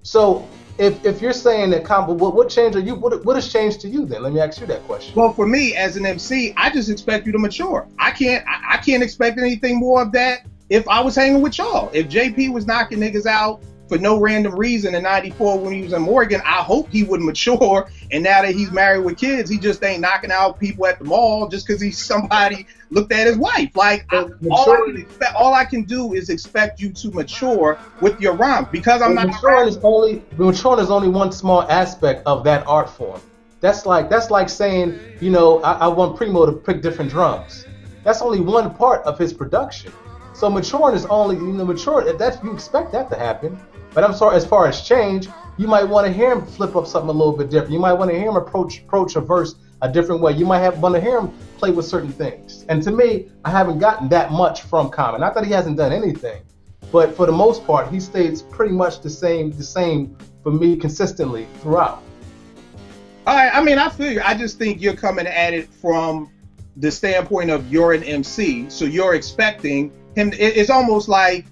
[SPEAKER 5] So if you're saying that Common, what change are you? What has changed to you then? Let me ask you that question.
[SPEAKER 3] Well, for me as an MC, I just expect you to mature. I can't expect anything more of that if I was hanging with y'all. If JP was knocking niggas out for no random reason in '94 when he was in Morgan, I hope he would mature. And now that he's married with kids, he just ain't knocking out people at the mall just because he's somebody looked at his wife. Like, all I can do is expect you to mature with your rhymes because I'm not.
[SPEAKER 5] Maturing is only one small aspect of that art form. That's like saying, I want Primo to pick different drums. That's only one part of his production. So maturing is only, you expect that to happen. But I'm sorry, as far as change, you might want to hear him flip up something a little bit different. You might want to hear him approach a verse a different way. You might want to hear him play with certain things. And to me, I haven't gotten that much from Common. Not that he hasn't done anything, but for the most part, he stays pretty much the same for me consistently throughout.
[SPEAKER 3] All right, I mean, I feel you. I just think you're coming at it from the standpoint of you're an MC, so you're expecting him. It's almost like,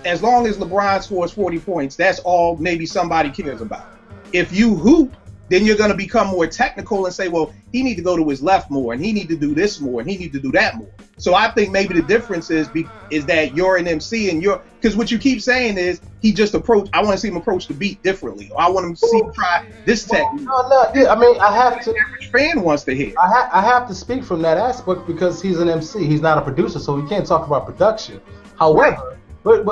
[SPEAKER 3] as long as LeBron scores 40 points, that's all maybe somebody cares about. If you hoop, then you're going to become more technical and say, well, he need to go to his left more, and he need to do this more, and he need to do that more. So I think maybe the difference is that you're an MC and because what you keep saying is I want to see him approach the beat differently. Or I want him to see him try this technique.
[SPEAKER 5] I mean, I have to.
[SPEAKER 3] The average fan wants to hear.
[SPEAKER 5] I have to speak from that aspect because he's an MC. He's not a producer, so we can't talk about production. However, But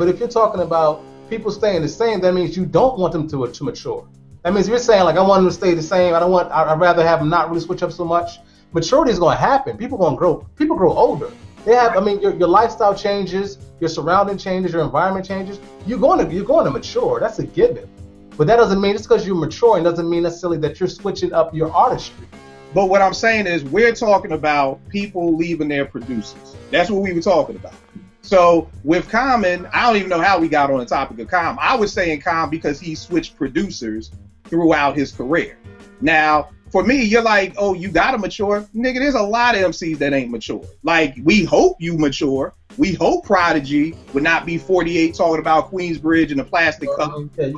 [SPEAKER 5] if you're talking about people staying the same, that means you don't want them to mature. That means you're saying, like, I want them to stay the same. I'd rather have them not really switch up so much. Maturity is going to happen. People going to grow. People grow older. Your lifestyle changes, your surrounding changes, your environment changes. You're going to mature. That's a given. But that doesn't mean, just because you're maturing doesn't mean necessarily that you're switching up your artistry.
[SPEAKER 3] But what I'm saying is, we're talking about people leaving their producers. That's what we were talking about. So with Common, I don't even know how we got on the topic of Common. I was saying Common because he switched producers throughout his career. Now, for me, you're like, oh, you gotta mature. Nigga, there's a lot of MCs that ain't mature. Like, we hope you mature. We hope Prodigy would not be 48 talking about Queensbridge and the plastic cup.
[SPEAKER 5] You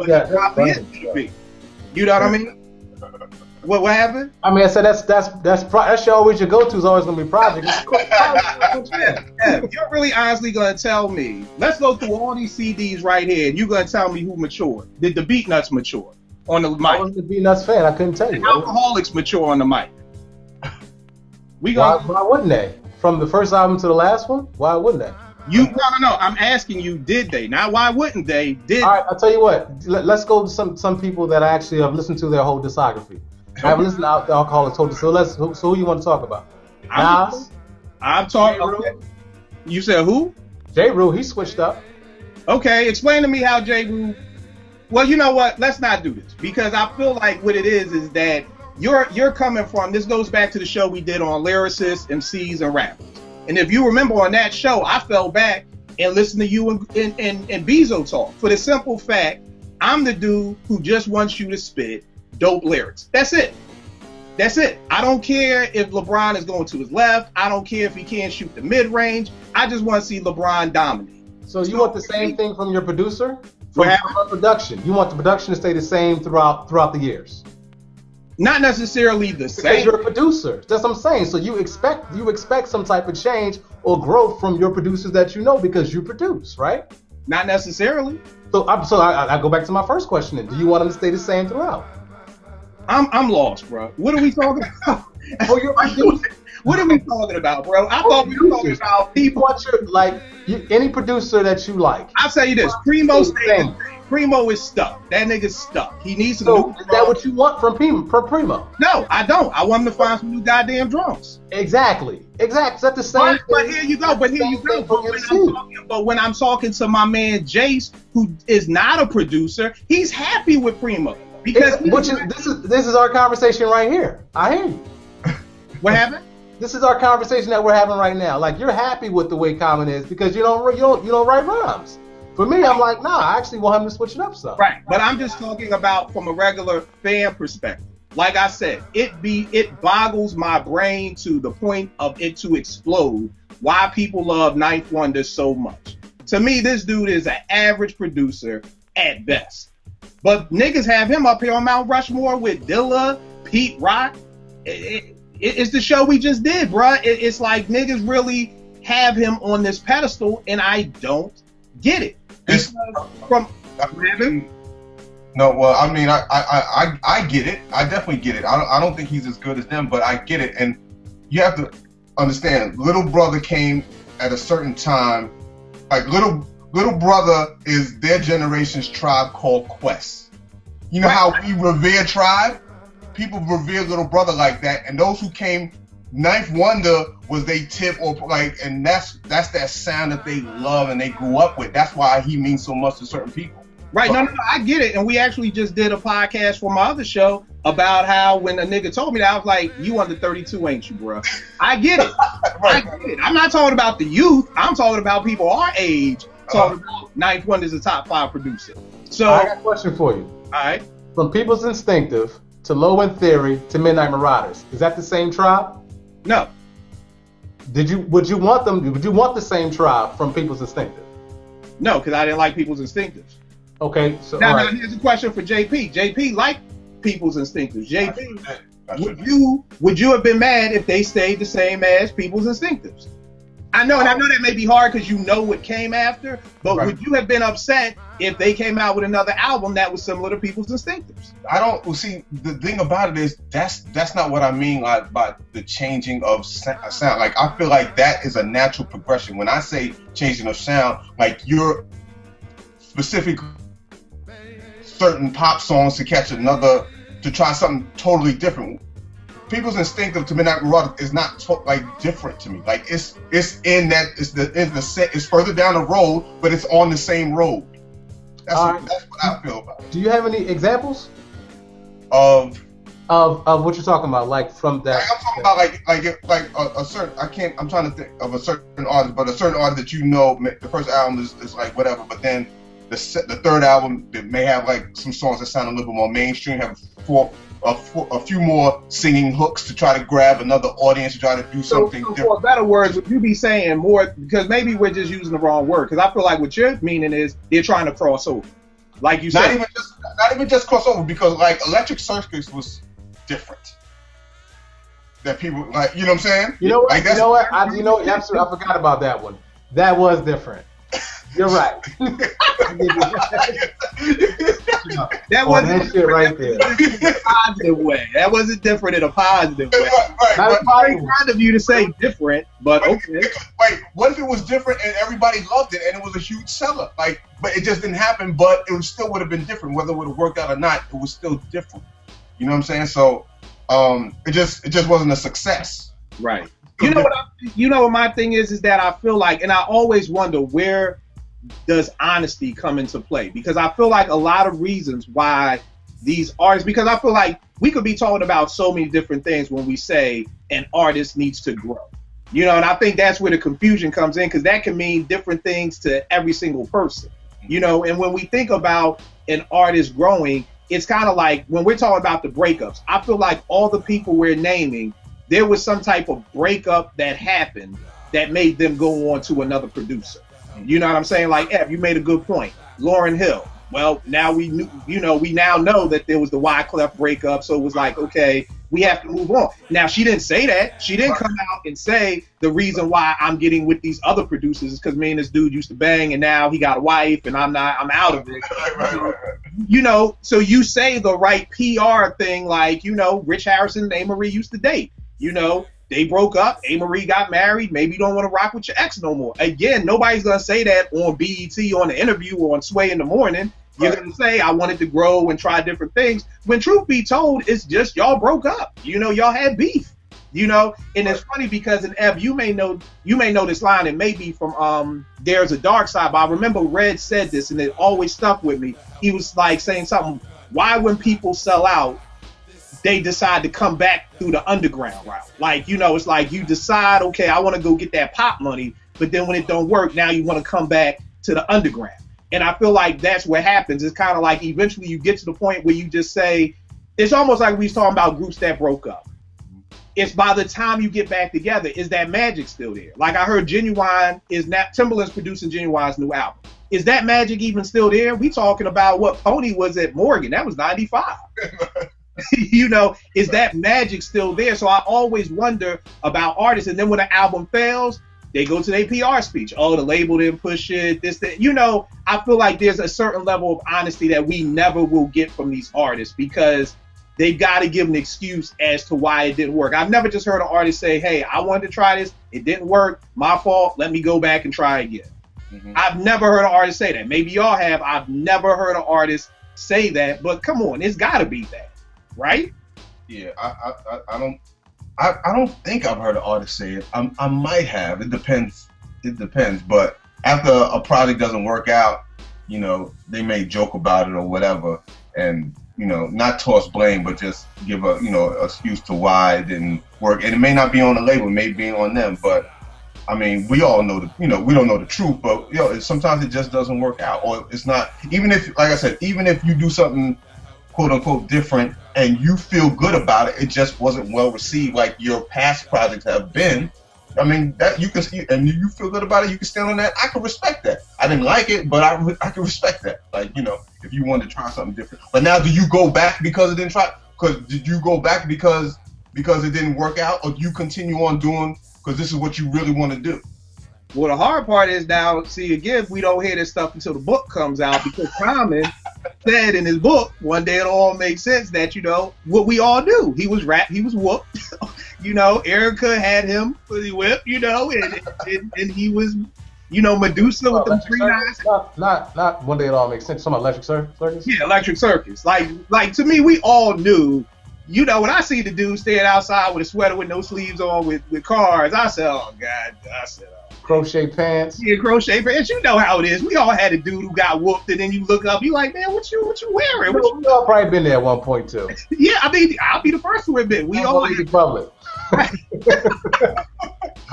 [SPEAKER 5] know what I mean?
[SPEAKER 3] What happened?
[SPEAKER 5] I mean, I said that's always your go-to is always gonna be Project.
[SPEAKER 3] You're really honestly gonna tell me? Let's go through all these CDs right here, and you're gonna tell me who matured? Did the Beat Nuts mature on the mic?
[SPEAKER 5] I wasn't a Beat Nuts fan. I couldn't tell you.
[SPEAKER 3] The Alcoholics mature on the mic.
[SPEAKER 5] Why wouldn't they? From the first album to the last one, why wouldn't they?
[SPEAKER 3] No. I'm asking you, did they? Now, why wouldn't they? Did?
[SPEAKER 5] All right, I'll tell you what. Let's go to some people that I actually have listened to their whole discography. I haven't listened to the Alcoholics whole. So who you want to talk about? Nas.
[SPEAKER 3] I'm talking. Okay. You said who?
[SPEAKER 5] J. Rue. He switched up.
[SPEAKER 3] Okay, explain to me how J. Rue. Well, you know what? Let's not do this because I feel like what it is that you're coming from. This goes back to the show we did on lyricists, MCs, and rappers. And if you remember on that show, I fell back and listened to you and Bezo talk for the simple fact I'm the dude who just wants you to spit dope lyrics. That's it. I don't care if LeBron is going to his left. I don't care if he can't shoot the mid-range. I just want to see LeBron dominate.
[SPEAKER 5] So you want the same thing from your producer? From production. You want the production to stay the same throughout the years?
[SPEAKER 3] Not necessarily the same.
[SPEAKER 5] Because you're a producer. That's what I'm saying. So you expect some type of change or growth from your producers that you know because you produce, right?
[SPEAKER 3] Not necessarily.
[SPEAKER 5] So I go back to my first question then. Do you want them to stay the same throughout?
[SPEAKER 3] I'm lost, bro. What are we talking about? What are we talking about, bro? I thought we were talking about people.
[SPEAKER 5] Any producer that you like.
[SPEAKER 3] I'll tell you this. Primo is stuck. That nigga's stuck. He needs some new
[SPEAKER 5] is that what you want from Primo?
[SPEAKER 3] No, I don't. I want him to find some new goddamn drums.
[SPEAKER 5] Exactly. Is that the same thing?
[SPEAKER 3] But here you go. But when I'm talking to my man Jace, who is not a producer, he's happy with Primo. Because
[SPEAKER 5] this is our conversation right here. I hear you.
[SPEAKER 3] What happened?
[SPEAKER 5] This is our conversation that we're having right now. Like you're happy with the way Common is because you don't write rhymes. For me, I'm like, nah, I actually want him to switch it up some.
[SPEAKER 3] Right, but I'm just talking about from a regular fan perspective. Like I said, it boggles my brain to the point of it to explode why people love Ninth Wonder so much. To me, this dude is an average producer at best. But niggas have him up here on Mount Rushmore with Dilla, Pete Rock. It's the show we just did, bruh. It's like niggas really have him on this pedestal, and I don't get it.
[SPEAKER 4] No, well, I mean, I get it. I definitely get it. I don't think he's as good as them, but I get it. And you have to understand, Little Brother came at a certain time. Like Little Brother is their generation's Tribe Called Quest. You know how we revere Tribe? People revere Little Brother like that, and those who came, Ninth Wonder was they tip or like, and that's that sound that they love and they grew up with. That's why he means so much to certain people.
[SPEAKER 3] Right? No, I get it. And we actually just did a podcast for my other show about how when a nigga told me that, I was like, "You under 32, ain't you, bro?" I get it. Right. I get it. I'm not talking about the youth. I'm talking about people our age. Talking about Ninth Wonder's a top 5 producer. So
[SPEAKER 5] I got a question for you.
[SPEAKER 3] All right.
[SPEAKER 5] From People's Instinctive to Low End Theory to Midnight Marauders, is that the same tribe?
[SPEAKER 3] No.
[SPEAKER 5] Would you want the same tribe from People's Instinctive?
[SPEAKER 3] No, because I didn't like People's Instinctives.
[SPEAKER 5] Okay, so
[SPEAKER 3] now here's a question for JP. JP liked People's Instinctives. JP, would you have been mad if they stayed the same as People's Instinctives? I know that may be hard because you know what came after, but would you have been upset if they came out with another album that was similar to People's Instinctives?
[SPEAKER 4] See, the thing about it is that's not what I mean by the changing of sound. Like, I feel like that is a natural progression. When I say changing of sound, like you're specific certain pop songs to catch to try something totally different. People's Instinctive to Midnight Marauder is not different to me. Like it's in that it's further down the road, but it's on the same road. That's what I feel about it.
[SPEAKER 5] Do you have any examples
[SPEAKER 4] of
[SPEAKER 5] what you're talking about? Like from that?
[SPEAKER 4] I'm talking about a certain. I'm trying to think of a certain artist, but a certain artist that you know. The first album is like whatever, but then the third album that may have like some songs that sound a little bit more mainstream, have a few more singing hooks to try to grab another audience, to try to do something different.
[SPEAKER 3] For better words, would you be saying more, because maybe we're just using the wrong word, because I feel like what you're meaning is they're trying to cross over. Like you said.
[SPEAKER 4] Not even just cross over, because like Electric Circus was different. That people like, you know what I'm saying?
[SPEAKER 5] You know what?
[SPEAKER 4] Like,
[SPEAKER 5] I forgot about that one. That was different. You're right.
[SPEAKER 3] That wasn't
[SPEAKER 5] that shit right there.
[SPEAKER 3] in a positive way. That wasn't different in a positive way.
[SPEAKER 4] Right.
[SPEAKER 3] Very kind of you to say different, but okay.
[SPEAKER 4] Wait, what if it was different and everybody loved it and it was a huge seller? Like, but it just didn't happen. But it still would have been different, whether it would have worked out or not. It was still different. You know what I'm saying? So, it just wasn't a success.
[SPEAKER 3] Right. You know what my thing is that I feel like, and I always wonder, where does honesty come into play? Because I feel like a lot of reasons why these artists, because I feel like we could be talking about so many different things when we say an artist needs to grow. You know, and I think that's where the confusion comes in, because that can mean different things to every single person. You know, and when we think about an artist growing, it's kind of like when we're talking about the breakups, I feel like all the people we're naming, there was some type of breakup that happened that made them go on to another producer. You know what I'm saying? Like, Ev, you made a good point. Lauryn Hill. Well, now we now know that there was the Wyclef breakup, so it was like, okay, we have to move on. Now, she didn't say that. She didn't come out and say the reason why I'm getting with these other producers is because me and this dude used to bang, and now he got a wife, and I'm out of it.
[SPEAKER 4] Right.
[SPEAKER 3] You know, so you say the right PR thing, like, you know, Rich Harrison and A-Marie used to date. You know, they broke up. A-Marie got married. Maybe you don't want to rock with your ex no more. Again, nobody's going to say that on BET, on the interview, or on Sway in the Morning. You're going to say, I wanted to grow and try different things. When truth be told, it's just y'all broke up. You know, y'all had beef. You know, and it's funny because, in Ev, you may know this line, and maybe from There's a Dark Side, but I remember Red said this, and it always stuck with me. He was like saying something, why when people sell out, they decide to come back through the underground route. Like, you know, it's like you decide, okay, I want to go get that pop money, but then when it don't work, now you want to come back to the underground. And I feel like that's what happens. It's kind of like eventually you get to the point where you just say, it's almost like we was talking about groups that broke up. It's by the time you get back together, is that magic still there? Like I heard Genuine is now, Timbaland's producing Genuine's new album. Is that magic even still there? We talking about what Pony was at Morgan. That was 95. You know, is that magic still there? So I always wonder about artists. And then when an album fails, they go to their PR speech. Oh, the label didn't push it, this, that. You know, I feel like there's a certain level of honesty that we never will get from these artists because they've got to give an excuse as to why it didn't work. I've never just heard an artist say, hey, I wanted to try this. It didn't work. My fault. Let me go back and try again. Mm-hmm. I've never heard an artist say that. Maybe y'all have. I've never heard an artist say that. But come on, it's got to be that. Right?
[SPEAKER 4] Yeah, I don't think I've heard an artist say it. I might have. It depends. But after a project doesn't work out, you know, they may joke about it or whatever, and you know, not toss blame, but just give a excuse to why it didn't work. And it may not be on the label, it may be on them. But I mean, we all know we don't know the truth, but sometimes it just doesn't work out, or it's not. Even if, like I said, even if you do something quote unquote different and you feel good about it, it just wasn't well received like your past projects have been. I mean, that you can see, and you feel good about it, you can stand on that. I can respect that. I didn't like it, but I can respect that. Like, you know, if you wanted to try something different. But now, do you go back because it didn't try? Because did you go back because it didn't work out, or do you continue on doing because this is what you really want to do?
[SPEAKER 3] Well, the hard part is now, see, again, we don't hear this stuff until the book comes out, because Common said in his book, One Day It'll All Make Sense, that, you know, what we all knew. He was he was whooped. You know, Erica had him fully whipped, you know, and he was, you know, Medusa with the 3 9s.
[SPEAKER 5] Not One Day It All Makes Sense. Some Electric Circus? Yeah,
[SPEAKER 3] Electric Circus. Like to me, we all knew. You know, when I see the dude standing outside with a sweater with no sleeves on with cars, I said, oh, God.
[SPEAKER 5] Crochet pants.
[SPEAKER 3] Yeah, crochet pants. You know how it is. We all had a dude who got whooped, and then you look up, you like, man, what you wearing?
[SPEAKER 5] We all probably been there at one point too.
[SPEAKER 3] Yeah, I mean, I'll be the first to admit we all
[SPEAKER 5] in public. I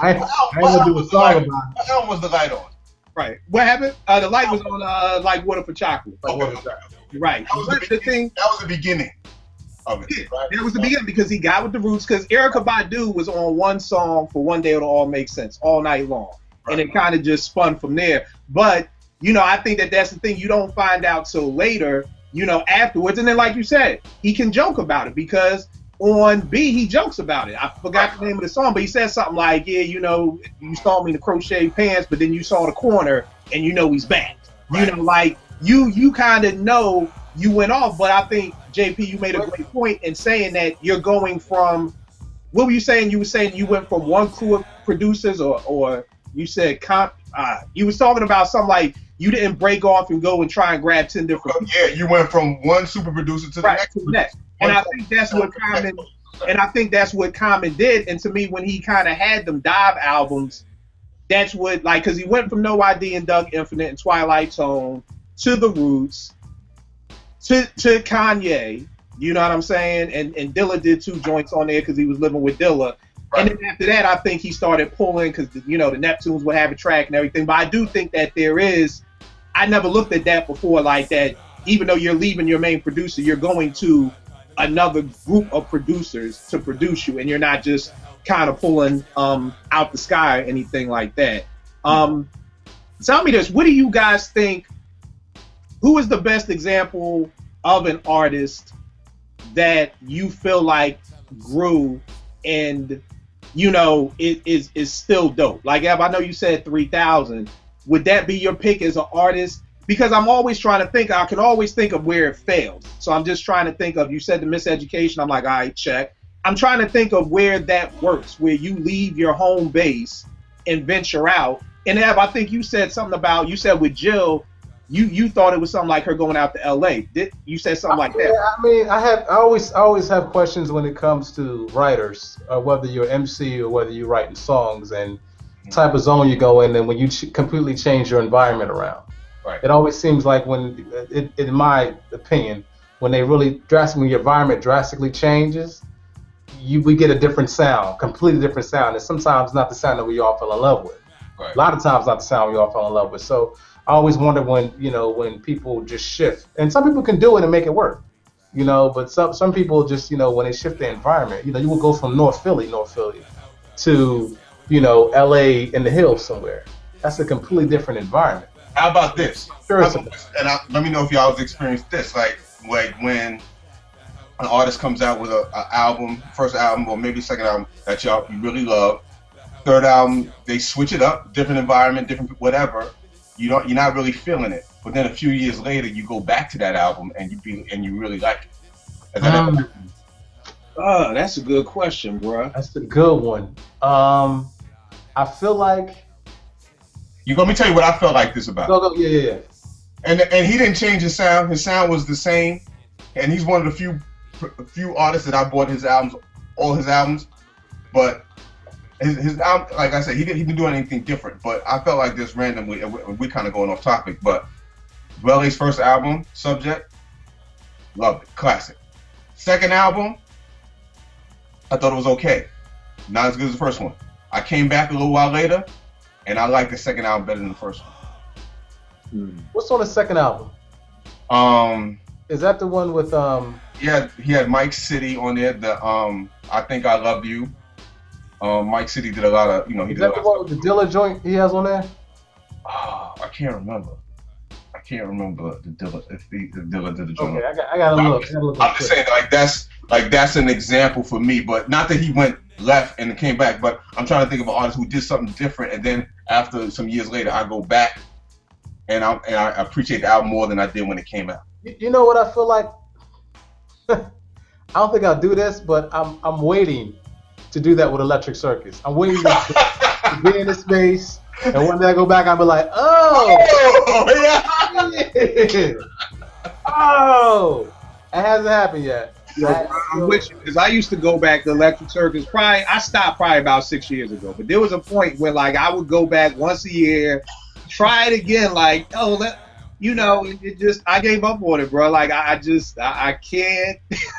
[SPEAKER 5] ain't gonna do a song about it.
[SPEAKER 4] How was the light on?
[SPEAKER 3] Right. What happened? The light was on like Water for Chocolate.
[SPEAKER 4] Okay.
[SPEAKER 3] Right.
[SPEAKER 4] That was the beginning of it. Right?
[SPEAKER 3] It was the beginning because he got with the roots, because Erykah Badu was on one song for One Day It'll All Make Sense all night long. Right. And it kind of just spun from there. But, you know, I think that's the thing. You don't find out till later, you know, afterwards. And then, like you said, he can joke about it because on B, he jokes about it. I forgot the name of the song, but he says something like, yeah, you know, you saw me in the crochet pants, but then you saw the corner and you know he's back. Right. You know, like you kind of know you went off, but I think, JP, you made a great point in saying that you're going from, what were you saying? You were saying you went from one crew of producers or you said, you was talking about something like you didn't break off and go and try and grab 10 different.
[SPEAKER 4] Yeah, you went from one super producer to the next.
[SPEAKER 3] And I think that's what Common did. And to me, when he kind of had them dive albums, that's what, like, because he went from No ID and Doug Infinite and Twilight Zone to The Roots to Kanye. You know what I'm saying? And Dilla did 2 joints on there because he was living with Dilla. Right. And then after that, I think he started pulling because, you know, the Neptunes would have a track and everything. But I do think that I never looked at that before like that. Even though you're leaving your main producer, you're going to another group of producers to produce you, and you're not just kind of pulling out the sky or anything like that. Tell me this, what do you guys think, who is the best example of an artist that you feel like grew and, you know, it is still dope? Like, Ev, I know you said 3000. Would that be your pick as an artist? Because I'm always trying to think, I can always think of where it failed. So I'm just trying to think of, you said the Miseducation, I'm like, all right, check. I'm trying to think of where that works, where you leave your home base and venture out. And Ev, I think you said something about, you said with Jill, you thought it was something like her going out to LA. You said something like that?
[SPEAKER 5] Yeah, I mean, I always have questions when it comes to writers, whether you're MC or whether you're writing songs and type of zone you go in, and when you completely change your environment around. Right. It always seems like when, in my opinion, when they really when your environment drastically changes, we get a different sound, completely different sound. And sometimes not the sound that we all fell in love with. Right. A lot of times not the sound we all fell in love with. So I always wonder when people just shift. And some people can do it and make it work, you know, but some people just, you know, when they shift their environment, you know, you will go from North Philly to, you know, LA in the hills somewhere. That's a completely different environment.
[SPEAKER 4] How about this?
[SPEAKER 5] Sure.
[SPEAKER 4] Let me know if y'all have experienced this. Like when an artist comes out with a album, first album or maybe second album that you really love, third album they switch it up, different environment, different whatever. You're not really feeling it, but then a few years later you go back to that album and you really like it.
[SPEAKER 3] That's a good question, bro.
[SPEAKER 5] That's a good one. I feel like.
[SPEAKER 4] Let me tell you what I felt like this about.
[SPEAKER 5] Go. Yeah.
[SPEAKER 4] And he didn't change his sound. His sound was the same, and he's one of the few artists that I bought all his albums. But his album, like I said, he didn't do anything different. But I felt like this randomly, and we're kind of going off topic. But Dwelly's first album, Subject, loved it, classic. Second album, I thought it was okay, not as good as the first one. I came back a little while later. And I like the second album better than the first one.
[SPEAKER 5] What's on the second album? Is that the one with
[SPEAKER 4] Yeah, he had Mike City on there. The I Think I Love You. Mike City did a lot of, he did a lot. Is that the one with the Dilla joint he has on there? Oh, I can't remember the Dilla if Dilla did the joint.
[SPEAKER 5] Okay, I gotta look.
[SPEAKER 4] I'm just saying that's an example for me, but not that he went left and came back, but I'm trying to think of an artist who did something different, and then after some years later, I go back and I appreciate the album more than I did when it came out.
[SPEAKER 5] You know what I feel like? I don't think I'll do this, but I'm waiting to do that with Electric Circus. I'm waiting to be in the space, and one day I go back, I'll be like, yeah. Oh, it hasn't happened yet.
[SPEAKER 3] I'm with you, because I used to go back to Electric Circus. I stopped about 6 years ago, but there was a point where like I would go back once a year, try it again. Like, it just, I gave up on it, bro. Like I can't.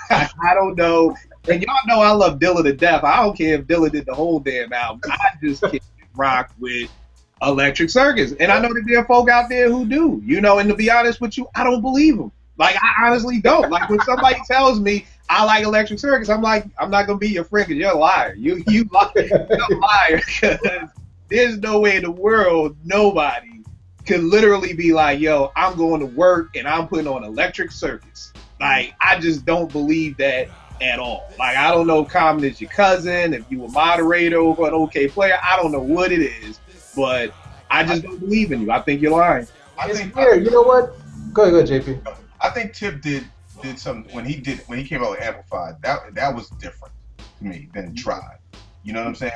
[SPEAKER 3] I don't know. And y'all know I love Dilla to death. I don't care if Dilla did the whole damn album. I just can't rock with Electric Circus. And I know that there are folk out there who do. And to be honest with you, I don't believe them. Like, I honestly don't. Like, when somebody tells me I like Electric Circus, I'm like, I'm not going to be your friend because you're a liar. You liar. You're a liar. Because there's no way in the world nobody can literally be like, yo, I'm going to work and I'm putting on Electric Circus. Like, I just don't believe that at all. Like, I don't know if Common is your cousin, if you a moderator over an OK Player. I don't know what it is, but I just don't believe in you. I think you're lying.
[SPEAKER 5] It's weird. You know what? Go ahead, JP.
[SPEAKER 4] I think Tip did something when he came out with Amplified. That was different to me than Tribe. You know what I'm saying?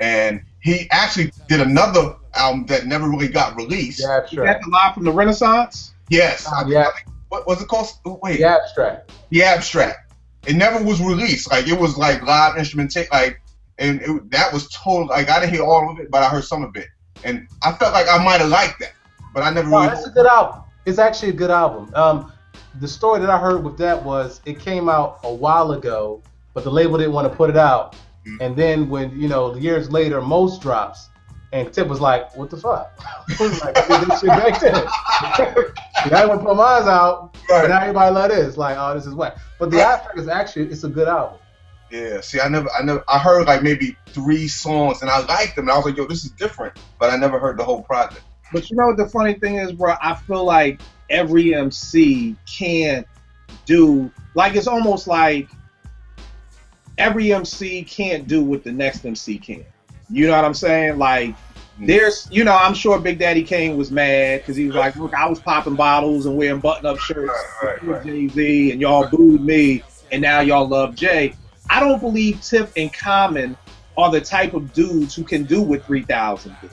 [SPEAKER 4] And he actually did another album that never really got released.
[SPEAKER 5] Yeah,
[SPEAKER 3] Is that the Live from the Renaissance?
[SPEAKER 4] Yes.
[SPEAKER 5] Yeah.
[SPEAKER 4] What was it called? Wait.
[SPEAKER 5] The Abstract.
[SPEAKER 4] The Abstract. It never was released. Like, it was like live instrumentation. Like, and that was total. Like, I didn't hear all of it, but I heard some of it, and I felt like I might have liked that, but I never really.
[SPEAKER 5] That's a good album. It's actually a good album. The story that I heard with that was it came out a while ago, but the label didn't want to put it out. And then when, years later, Most drops, and Tip was like, what the fuck? Like, I did this shit back then. I went to put mine out,
[SPEAKER 4] Right.
[SPEAKER 5] but now everybody like this. Like, oh, this is whack. But the Abstract is actually, it's a good album.
[SPEAKER 4] Yeah, see, I heard like maybe 3 songs, and I liked them, and I was like, yo, this is different, but I never heard the whole project.
[SPEAKER 3] But you know what the funny thing is, bro? I feel like every MC can do, like, it's almost like every MC can't do what the next MC can. You know what I'm saying? Like, there's, I'm sure Big Daddy Kane was mad because he was like, look, I was popping bottles and wearing button-up shirts with Jay-Z, and y'all booed me, and now y'all love Jay. I don't believe Tip and Common are the type of dudes who can do what 3000 did.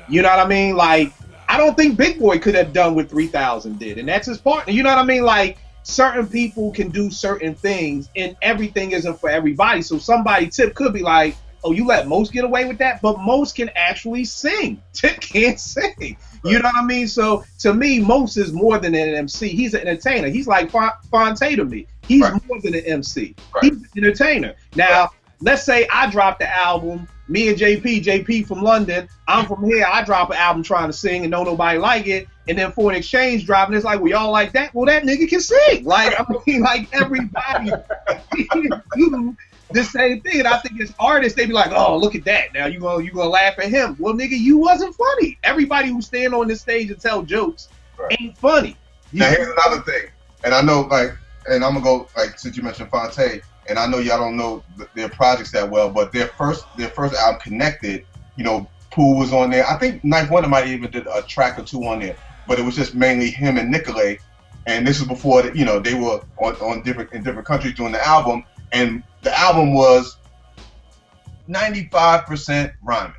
[SPEAKER 3] You know what I mean? Like, I don't think Big Boy could have done what 3000 did, and that's his partner. You know what I mean? Like, certain people can do certain things, and everything isn't for everybody. So Tip could be like, oh, you let Most get away with that? But Most can actually sing. Tip can't sing. You know what I mean? So to me, Most is more than an MC. He's an entertainer. He's like Fonte to me. He's more than an MC. He's an entertainer. Now, let's say I drop the album, me and JP from London, I'm from here, I drop an album trying to sing and don't nobody like it, and then For an Exchange drop, and it's like, well, y'all like that? Well, that nigga can sing. Like, I mean, like, everybody do the same thing. And I think as artists, they be like, oh, look at that. Now you gonna laugh at him. Well, nigga, you wasn't funny. Everybody who stand on this stage and tell jokes ain't funny.
[SPEAKER 4] Now, here's another thing, and I know, like, and I'm gonna go, like, since you mentioned Fonte, and I know y'all don't know their projects that well, but their first album, Connected, Pooh was on there. I think Knife Wonder might even did a track or 2 on there, but it was just mainly him and Nicolay. And this is before they were in different countries doing the album, and the album was 95% rhyming,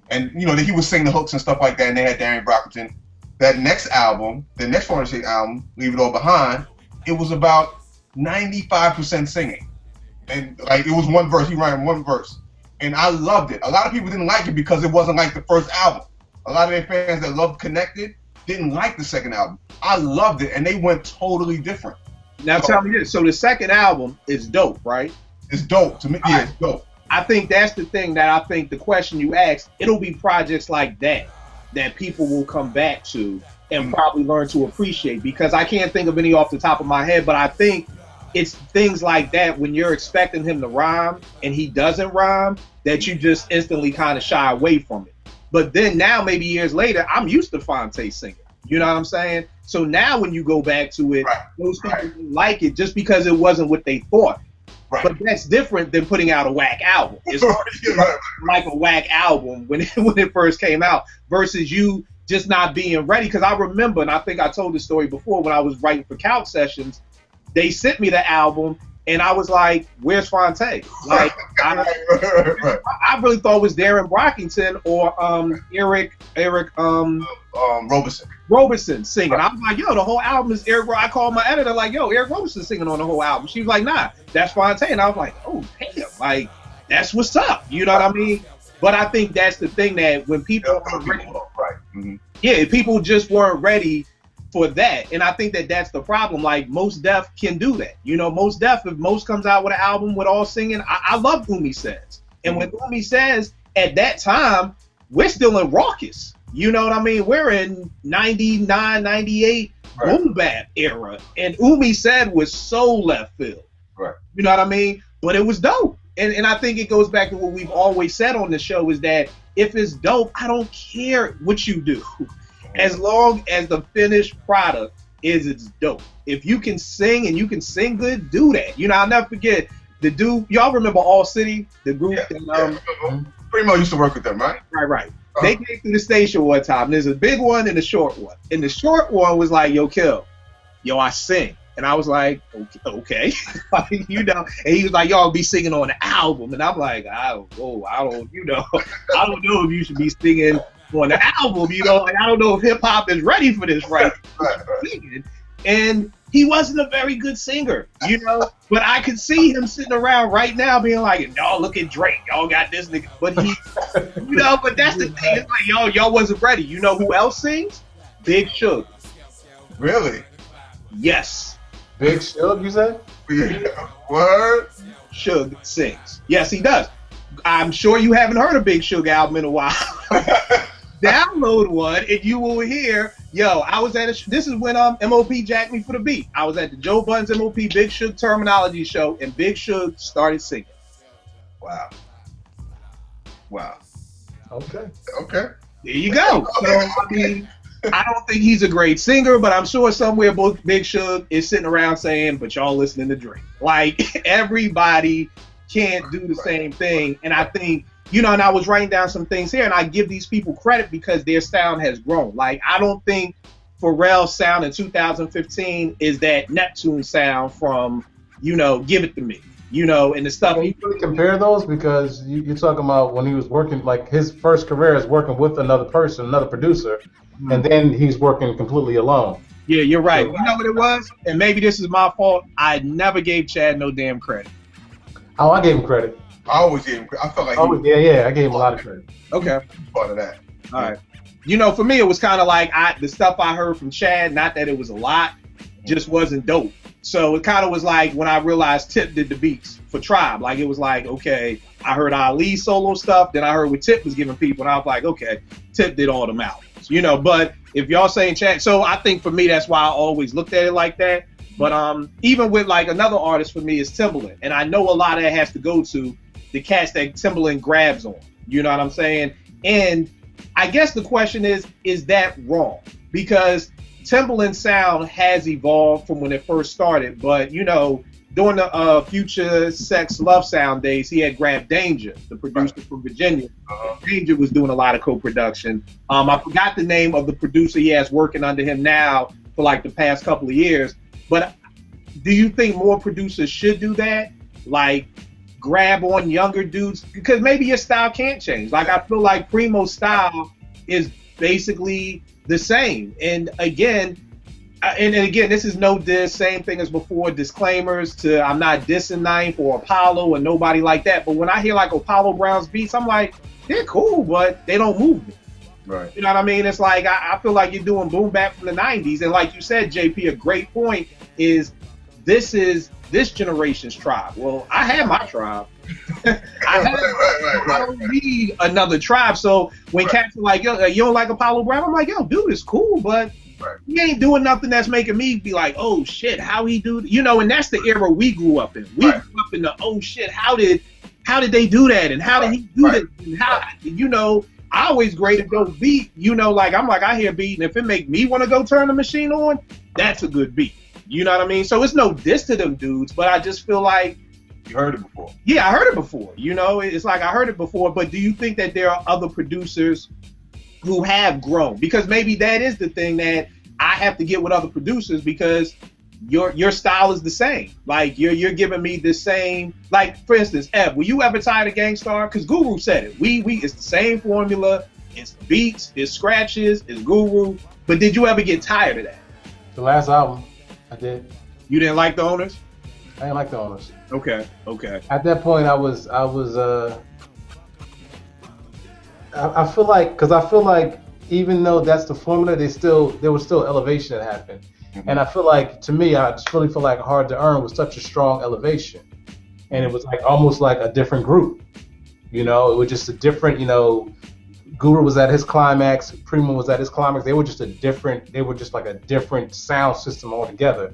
[SPEAKER 4] and he was singing the hooks and stuff like that. And they had Darian Brockington. That next album, the next Foreign State album, Leave It All Behind, it was about 95% singing. And like, it was one verse, he rhymed one verse. And I loved it. A lot of people didn't like it because it wasn't like the first album. A lot of their fans that loved Connected didn't like the second album. I loved it, and they went totally different.
[SPEAKER 3] Now tell me this. So the second album is dope, right?
[SPEAKER 4] It's dope. To me, yeah, it's dope.
[SPEAKER 3] I think that's the thing that I think the question you asked, it'll be projects like that people will come back to and probably learn to appreciate, because I can't think of any off the top of my head, but I think it's things like that when you're expecting him to rhyme and he doesn't rhyme, that you just instantly kind of shy away from it. But then now, maybe years later, I'm used to Fonte singing. You know what I'm saying? So now when you go back to it, those people didn't like it just because it wasn't what they thought. Right. But that's different than putting out a whack album. It's like a whack album when it first came out versus you just not being ready. Because I remember, and I think I told this story before, when I was writing for Couch Sessions, they sent me the album, and I was like, where's Fonte? Like, I really thought it was Darren Brockington or Eric Roberson singing. I was like, yo, the whole album is Eric. I called my editor like, yo, Eric Roberson singing on the whole album. She was like, nah, that's Fonte. And I was like, oh, damn, like, that's what's up. You know what I mean? But I think that's the thing, that when people people just weren't ready for that. And I think that that's the problem. Like, Most Def can do that. Most Def, if Most comes out with an album with all singing, I love Umi Says. And when Umi Says, at that time, we're still in raucous. You know what I mean? We're in 99, 98 boom bap era. And Umi Said was so left field.
[SPEAKER 4] Right.
[SPEAKER 3] You know what I mean? But it was dope. And I think it goes back to what we've always said on the show, is that if it's dope, I don't care what you do. As long as the finished product is it's dope. If you can sing and you can sing good, do that. You know, I'll never forget the dude. Y'all remember All City, the group?
[SPEAKER 4] Yeah, Primo used to work with them, right?
[SPEAKER 3] Right. They came through the station one time. There's a big one and a short one. And the short one was like, yo, Kill, yo, I sing. And I was like, okay. You know, and he was like, y'all be singing on the album. And I'm like, I don't know if you should be singing on the album. You know, like, I don't know if hip hop is ready for this right. And he wasn't a very good singer, you know, but I could see him sitting around right now being like, y'all look at Drake, y'all got this nigga. But he, you know, but that's the thing. It's like, y'all wasn't ready. You know who else sings? Big Suge.
[SPEAKER 4] Really?
[SPEAKER 3] Yes.
[SPEAKER 5] Big Suge, you said?
[SPEAKER 4] Yeah. Word?
[SPEAKER 3] Suge sings. Yes, he does. I'm sure you haven't heard a Big Suge album in a while. Download one and you will hear, yo, I was at this is when MOP jacked me for the beat. I was at the Joe Buttons MOP Big Suge Terminology show and Big Suge started singing.
[SPEAKER 4] Wow.
[SPEAKER 5] Okay.
[SPEAKER 3] There you go. So, I mean, I don't think he's a great singer, but I'm sure somewhere both Big Suge is sitting around saying, but y'all listening to Drake. Like, everybody can't do the same thing. And I think, you know, and I was writing down some things here, and I give these people credit because their sound has grown. Like, I don't think Pharrell's sound in 2015 is that Neptune sound from, you know, Give It To Me, you know, and the stuff.
[SPEAKER 5] Can you really compare those? Because you're talking about when he was working, like his first career is working with another person, another producer, and then he's working completely alone.
[SPEAKER 3] Yeah, you're right. You know what it was? And maybe this is my fault. I never gave Chad no damn credit.
[SPEAKER 5] Oh, I gave him credit.
[SPEAKER 4] I always gave him credit. I felt like
[SPEAKER 5] I gave him a lot of credit.
[SPEAKER 3] Okay.
[SPEAKER 4] Part of that.
[SPEAKER 3] All right. You know, for me, it was kind of like the stuff I heard from Chad, not that it was a lot, just wasn't dope. So it kind of was like when I realized Tip did the beats for Tribe. Like, it was like, okay, I heard Ali solo stuff, then I heard what Tip was giving people, and I was like, okay, Tip did all them albums. You know, but if y'all saying Chad, so I think for me, that's why I always looked at it like that. But even with like another artist for me is Timbaland. And I know a lot of that has to go to the cats that Timbaland grabs on. You know what I'm saying? And I guess the question is that wrong? Because Timbaland's sound has evolved from when it first started. But, you know, during the Future Sex Love Sound days, he had grabbed Danger, the producer from Virginia. Danger was doing a lot of co-production. I forgot the name of the producer he has working under him now for like the past couple of years. But do you think more producers should do that? Like, grab on younger dudes? Because maybe your style can't change. Like, I feel like Primo's style is basically the same. And again, this is no diss, same thing as before, disclaimers to I'm not dissing Ninth or Apollo or nobody like that. But when I hear like Apollo Brown's beats, I'm like, they're cool, but they don't move me.
[SPEAKER 4] Right.
[SPEAKER 3] You know what I mean? It's like I feel like you're doing boom bap from the 90s. And like you said, JP, a great point is this generation's Tribe. Well, I had my Tribe. I don't need another Tribe. So when cats are like, yo, you don't like Apollo Brown? I'm like, yo, dude, it's cool, but he ain't doing nothing that's making me be like, oh shit, how he do? You know, and that's the era we grew up in. We grew up in the oh shit, how did they do that? And how did he do that? And how, you know, I always graded those beat, you know, like I'm like, I hear beat, and if it make me want to go turn the machine on, that's a good beat. You know what I mean? So it's no diss to them dudes, but I just feel like
[SPEAKER 4] you heard it before.
[SPEAKER 3] Yeah, I heard it before. You know, it's like I heard it before, but do you think that there are other producers who have grown? Because maybe that is the thing that I have to get with other producers, because your style is the same. Like you're giving me the same. Like for instance, Ev, were you ever tired of Gangstar? Because Guru said it. We it's the same formula. It's beats, it's scratches, it's Guru. But did you ever get tired of that?
[SPEAKER 5] The last album, I did.
[SPEAKER 3] You didn't like the Owners?
[SPEAKER 5] I didn't like the Owners.
[SPEAKER 3] Okay.
[SPEAKER 5] At that point, I feel like even though that's the formula, there was still elevation that happened. Mm-hmm. And I feel like, to me, I just really feel like Hard to Earn was such a strong elevation. And it was like almost like a different group. You know, it was just a different, you know, Guru was at his climax, Primo was at his climax. They were just like a different sound system altogether.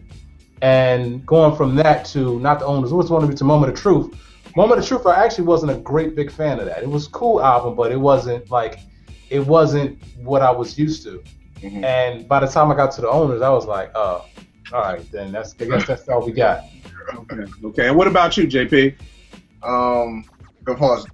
[SPEAKER 5] And going from that to not the Owners, what's one of it to Moment of Truth. Moment of Truth, I actually wasn't a great big fan of that. It was a cool album, but it wasn't what I was used to.
[SPEAKER 4] Mhm.
[SPEAKER 5] And by the time I got to the owners, I was like, oh, all right, then I guess that's all we got.
[SPEAKER 3] Okay. And what about you, JP?
[SPEAKER 4] As far as,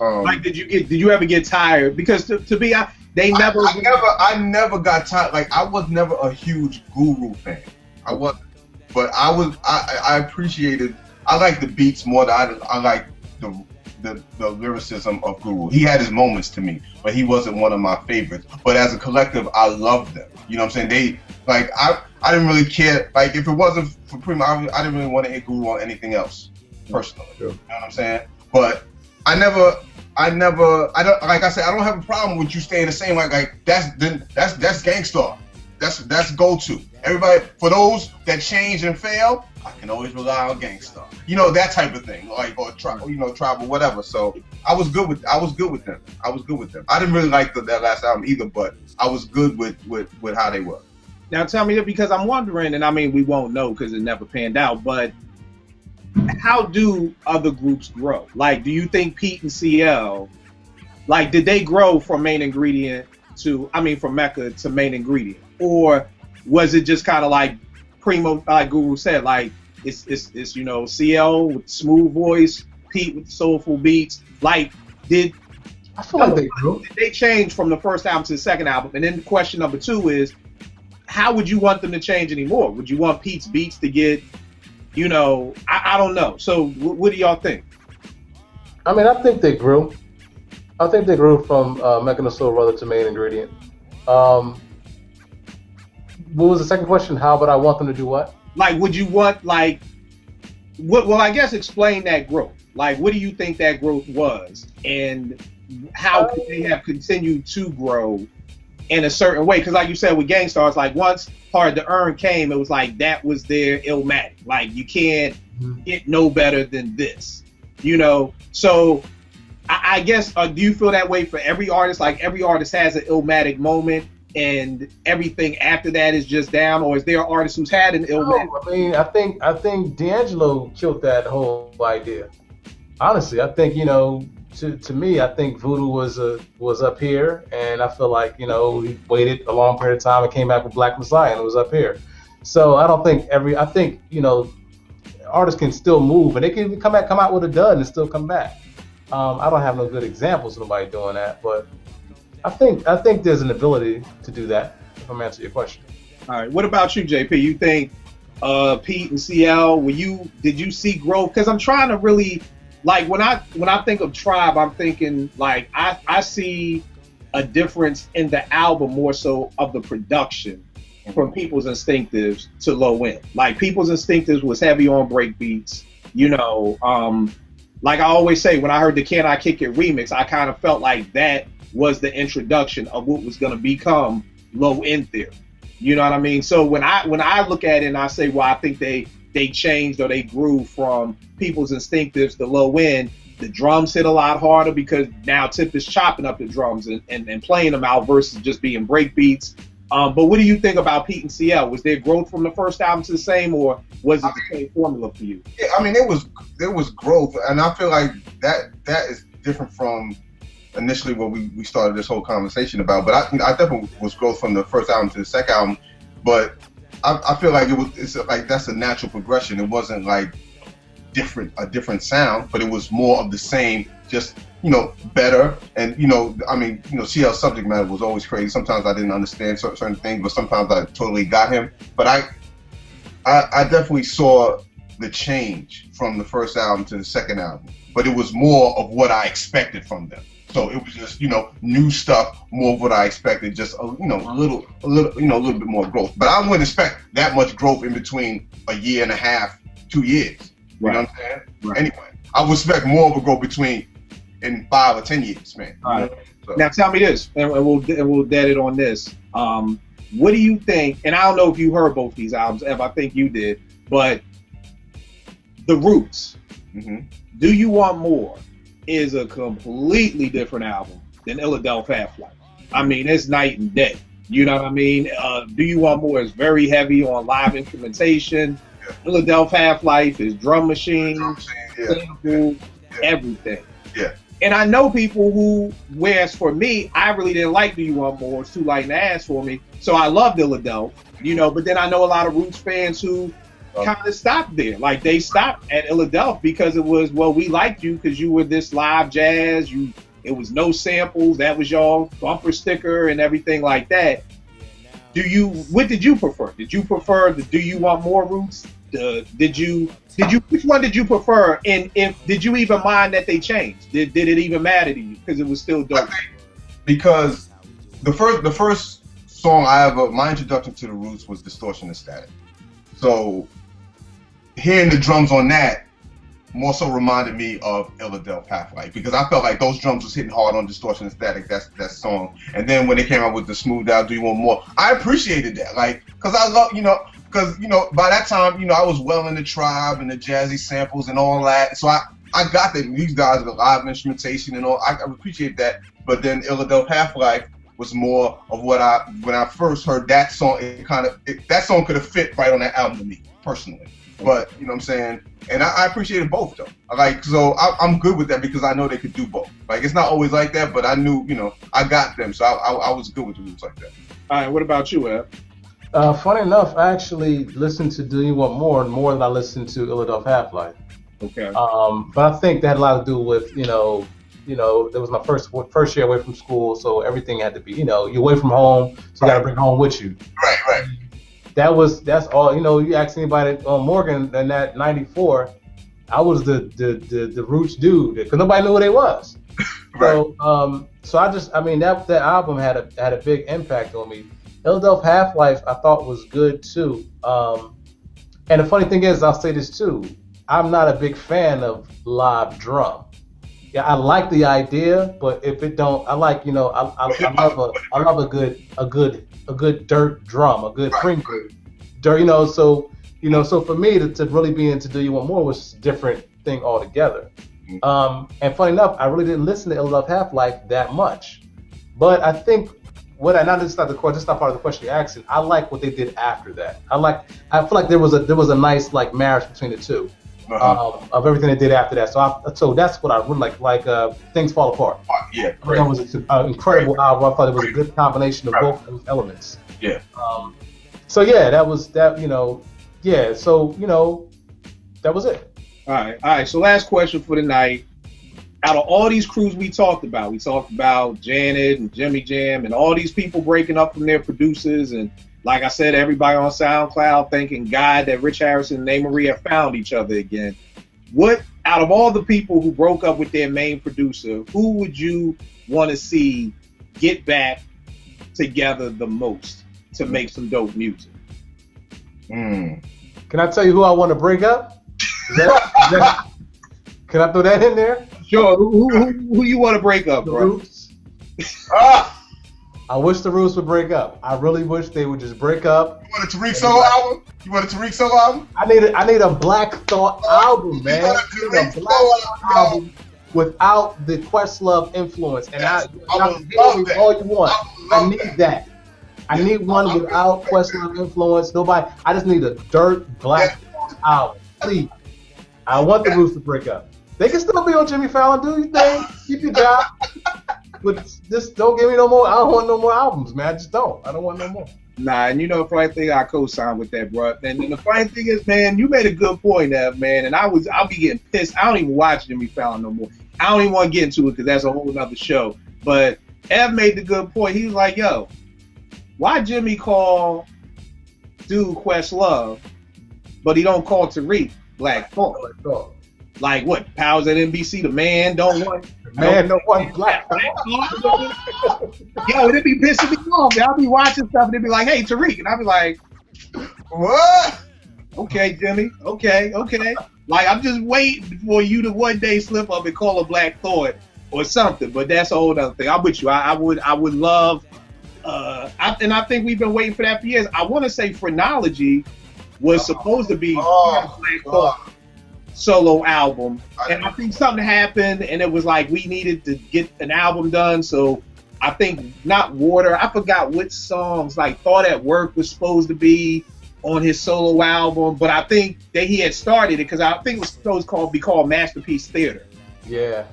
[SPEAKER 3] Like, did you ever get tired? Because to be, they never.
[SPEAKER 4] I never got tired. Like, I was never a huge Guru fan. I wasn't, but I appreciated. I like the beats more than I like the lyricism of Guru. He had his moments to me, but he wasn't one of my favorites. But as a collective, I loved them. You know what I'm saying? They like I didn't really care. Like, if it wasn't for Primo, I didn't really want to hear Guru on anything else personally.
[SPEAKER 5] Sure.
[SPEAKER 4] You know what I'm saying? But I don't, like I said, I don't have a problem with you staying the same. Like that's Gangstar. That's go-to. Everybody, for those that change and fail, I can always rely on Gangstar. You know, that type of thing, like, or tribal, whatever. So I was good with them. I was good with them. I didn't really like that last album either, but I was good with how they were.
[SPEAKER 3] Now tell me, because I'm wondering, and I mean we won't know because it never panned out, but how do other groups grow? Like, do you think Pete and CL, like, did they grow from main ingredient from Mecca to main ingredient? Or was it just kind of like Primo, like Guru said, like, it's CL with smooth voice, Pete with soulful beats? Like,
[SPEAKER 5] I feel like they grew.
[SPEAKER 3] Did they change from the first album to the second album? And then question number 2 is, how would you want them to change anymore? Would you want Pete's beats to get, I don't know. So what do y'all think?
[SPEAKER 5] I mean, I think they grew. I think they grew from Mecca and the Soul Brother to main ingredient. What was the second question? How would I want them to do what?
[SPEAKER 3] Like, would you want, like, well, I guess explain that growth. Like, what do you think that growth was? And how could they have continued to grow in a certain way? Because like you said with Gangstar, it's like once Hard to Earn came, it was like that was their Illmatic. Like, you can't get no better than this, So I guess, do you feel that way for every artist? Like, every artist has an Illmatic moment and everything after that is just down? Or is there an artist who's had an Illmatic?
[SPEAKER 5] No, I mean, I think D'Angelo killed that whole idea. Honestly, I think, to me, I think Voodoo was up here, and I feel like, he waited a long period of time and came back with Black Messiah and it was up here. So I don't think I think, artists can still move and they can come out with a dud and still come back. I don't have no good examples of nobody doing that, but I think there's an ability to do that, if I'm answering your question.
[SPEAKER 3] All right. What about you, JP? You think Pete and CL, did you see growth? Because I'm trying to really, like, when I think of Tribe, I'm thinking, like, I see a difference in the album more so of the production from People's Instinctives to Low End. Like, People's Instinctives was heavy on break beats, like I always say, when I heard the Can I Kick It remix, I kind of felt like that was the introduction of what was going to become Low End Theory. You know what I mean? So when I look at it and I say, well, I think they changed or they grew from People's Instinctives to Low End, the drums hit a lot harder because now Tip is chopping up the drums and playing them out versus just being break beats. But what do you think about Pete and CL? Was there growth from the first album to the same, or was it the same formula for you?
[SPEAKER 4] Yeah, I mean, there was growth, and I feel like that is different from initially what we started this whole conversation about. But I definitely was growth from the first album to the second album. But I feel like it's like that's a natural progression. It wasn't like a different sound, but it was more of the same, just better. And CL's subject matter was always crazy. Sometimes I didn't understand certain things, but sometimes I totally got him. But I definitely saw the change from the first album to the second album, but it was more of what I expected from them. So it was just, new stuff, more of what I expected, just a little bit more growth. But I wouldn't expect that much growth in between a year and a half, 2 years. You know what I'm saying? Right. Anyway, I would expect more of a growth in 5 or 10 years, man.
[SPEAKER 3] All right. So. Now tell me this, and we'll dead it on this. What do you think? And I don't know if you heard both these albums, Ev. I think you did, but The Roots. Mm-hmm. Do You Want More is a completely different album than Philadelphia Half-Life. I mean, it's night and day. You know what I mean? Do You Want More is very heavy on live instrumentation. Yeah. Philadelphia Half-Life is drum machine, sample, everything.
[SPEAKER 4] Yeah.
[SPEAKER 3] And I know people who, whereas for me, I really didn't like Do You Want More. It's too light and ass for me. So I loved Illadelph, you know, but then I know a lot of Roots fans who kind of stopped there. Like they stopped at Illadelph because it was, well, we liked you because you were this live jazz. It was no samples. That was your bumper sticker and everything like that. What did you prefer? Did you prefer the Do You Want More Roots? Which one did you prefer? And did you even mind that they changed? Did it even matter to you? Because it was still dope.
[SPEAKER 4] Because the first song my introduction to the Roots was Distortion and Static. So hearing the drums on that more so reminded me of Illadelph Half-Life, because I felt like those drums was hitting hard on Distortion and Static, that song. And then when they came out with the Smooth Out Do You Want More, I appreciated that, like, because I love, because by that time, I was well in the Tribe and the jazzy samples and all that, so I got that these guys with live instrumentation and all. I appreciate that. But then Illadelph Half-Life was more of when I first heard that song, that song could have fit right on that album to me personally. But you know what I'm saying, and I appreciated both though. I'm good with that because I know they could do both. Like it's not always like that, but I knew, I got them, so I was good with the Roots like that.
[SPEAKER 3] All right, what about you, Ed?
[SPEAKER 5] Funny enough, I actually listened to Do You Want More than I listened to Illadelph Half-Life.
[SPEAKER 3] Okay.
[SPEAKER 5] But I think that had a lot to do with, that was my first year away from school, so everything had to be, you're away from home, so you got to bring home with you.
[SPEAKER 4] Right.
[SPEAKER 5] That's all. You ask anybody on Morgan in that '94, I was the Roots dude because nobody knew who they was.
[SPEAKER 4] Right.
[SPEAKER 5] So that album had a big impact on me. Illadelph Half-Life I thought was good too. And the funny thing is, I'll say this too, I'm not a big fan of live drum. Yeah, I like the idea, but if it don't, I like, I love a good dirt drum, a good finger dirt, so for me to really be into Do You Want More was a different thing altogether. And funny enough, I really didn't listen to Illadelph Half-Life that much, but I think this is not part of the question you're asking. I like what they did after that. I feel like there was a nice like marriage between the two. Of everything they did after that, so that's what I really like. Things Fall Apart.
[SPEAKER 4] Yeah,
[SPEAKER 5] I thought it was an incredible album. I thought it was a good combination of both those elements.
[SPEAKER 4] Yeah.
[SPEAKER 5] So yeah, that was that. Yeah. So that was it.
[SPEAKER 3] All right. So last question for the night. Out of all these crews we talked about Janet and Jimmy Jam and all these people breaking up from their producers, and like I said, everybody on SoundCloud thanking God that Rich Harrison and A. Marie have found each other again. What, out of all the people who broke up with their main producer, who would you want to see get back together the most to make some dope music?
[SPEAKER 5] Can I tell you who I want to break up? Can I throw that in there?
[SPEAKER 3] Sure. Who you want to break up, bro?
[SPEAKER 5] Roots. I wish the Roots would break up. I really wish they would just break up.
[SPEAKER 4] You want a Tariq solo album?
[SPEAKER 5] I need a Black Thought album, man. I need a Black Thought album without the Questlove influence. And I would love that. All you want. I need that. I need one without Questlove influence. I just need a dirt Black Thought album. Please. I want the Roots to break up. They can still be on Jimmy Fallon. Do your thing. Keep your job. But just don't give me no more. I don't want no more albums, man. I just don't. I don't want no more.
[SPEAKER 3] Nah, and the funny thing, I co-sign with that, bro. And the funny thing is, man, you made a good point, Ev, man. And I'll be getting pissed. I don't even watch Jimmy Fallon no more. I don't even want to get into it because that's a whole other show. But Ev made the good point. He was like, yo, why Jimmy call dude Questlove, but he don't call Tariq Black Thought? Like what? Powers at NBC, the man don't want.
[SPEAKER 5] Man, no one black.
[SPEAKER 3] Yo, it be pissing me off. I'll be watching stuff and they be like, hey, Tariq. And I'll be like,
[SPEAKER 4] what?
[SPEAKER 3] Okay, Jimmy. Okay. Like, I'm just waiting for you to one day slip up and call a Black Thought or something. But that's a whole other thing. I'm with you. I would love, and I think we've been waiting for that for years. I want to say Phrenology was supposed to be Black Thought solo album, and I think something happened and it was like we needed to get an album done, so I think not Water, I forgot which songs, like Thought at Work was supposed to be on his solo album, but I think that he had started it because I think it was supposed to be called Masterpiece Theater.
[SPEAKER 5] Yeah.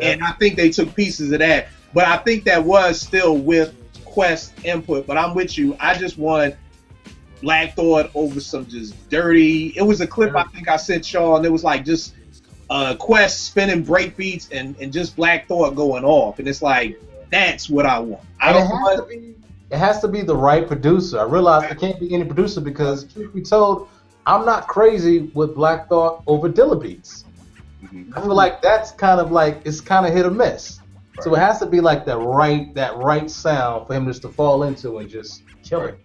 [SPEAKER 3] And I think they took pieces of that. But I think that was still with Quest input. But I'm with you. I just want Black Thought over some just dirty. It was a clip I think I sent y'all, and it was like just Quest spinning break beats and just Black Thought going off. And it's like, that's what I want.
[SPEAKER 5] It has to be the right producer. I realize it can't be any producer because, truth be told, I'm not crazy with Black Thought over Dilla beats. I feel like that's kind of like, it's kind of hit or miss. Right. So it has to be like that right sound for him just to fall into and just kill it.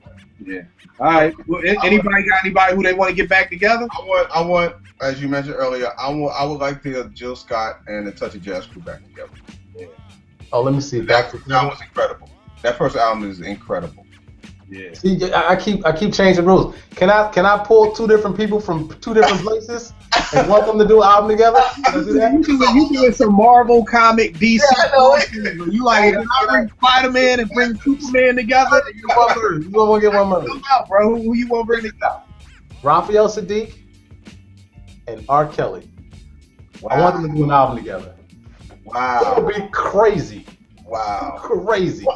[SPEAKER 3] Yeah. All right. Well, anybody got anybody who they want to get back together?
[SPEAKER 4] I want, as you mentioned earlier, I would like the Jill Scott and the Touch of Jazz crew back together. Yeah.
[SPEAKER 5] Oh, let me see.
[SPEAKER 4] That was incredible. That first album is incredible.
[SPEAKER 3] Yeah.
[SPEAKER 5] See, I keep changing rules. Can I pull two different people from two different places and want them to do an album together? Can I do that?
[SPEAKER 3] You doing some Marvel comic DC? Yeah, you like I bring Spider-Man and bring Superman together?
[SPEAKER 5] You want to get one merge?
[SPEAKER 3] Come out, bro. Who you want to bring together?
[SPEAKER 5] Raphael Sadiq and R. Kelly. Wow. I want them to do an album together.
[SPEAKER 4] Wow.
[SPEAKER 5] It would be crazy.
[SPEAKER 4] Wow.
[SPEAKER 5] Crazy.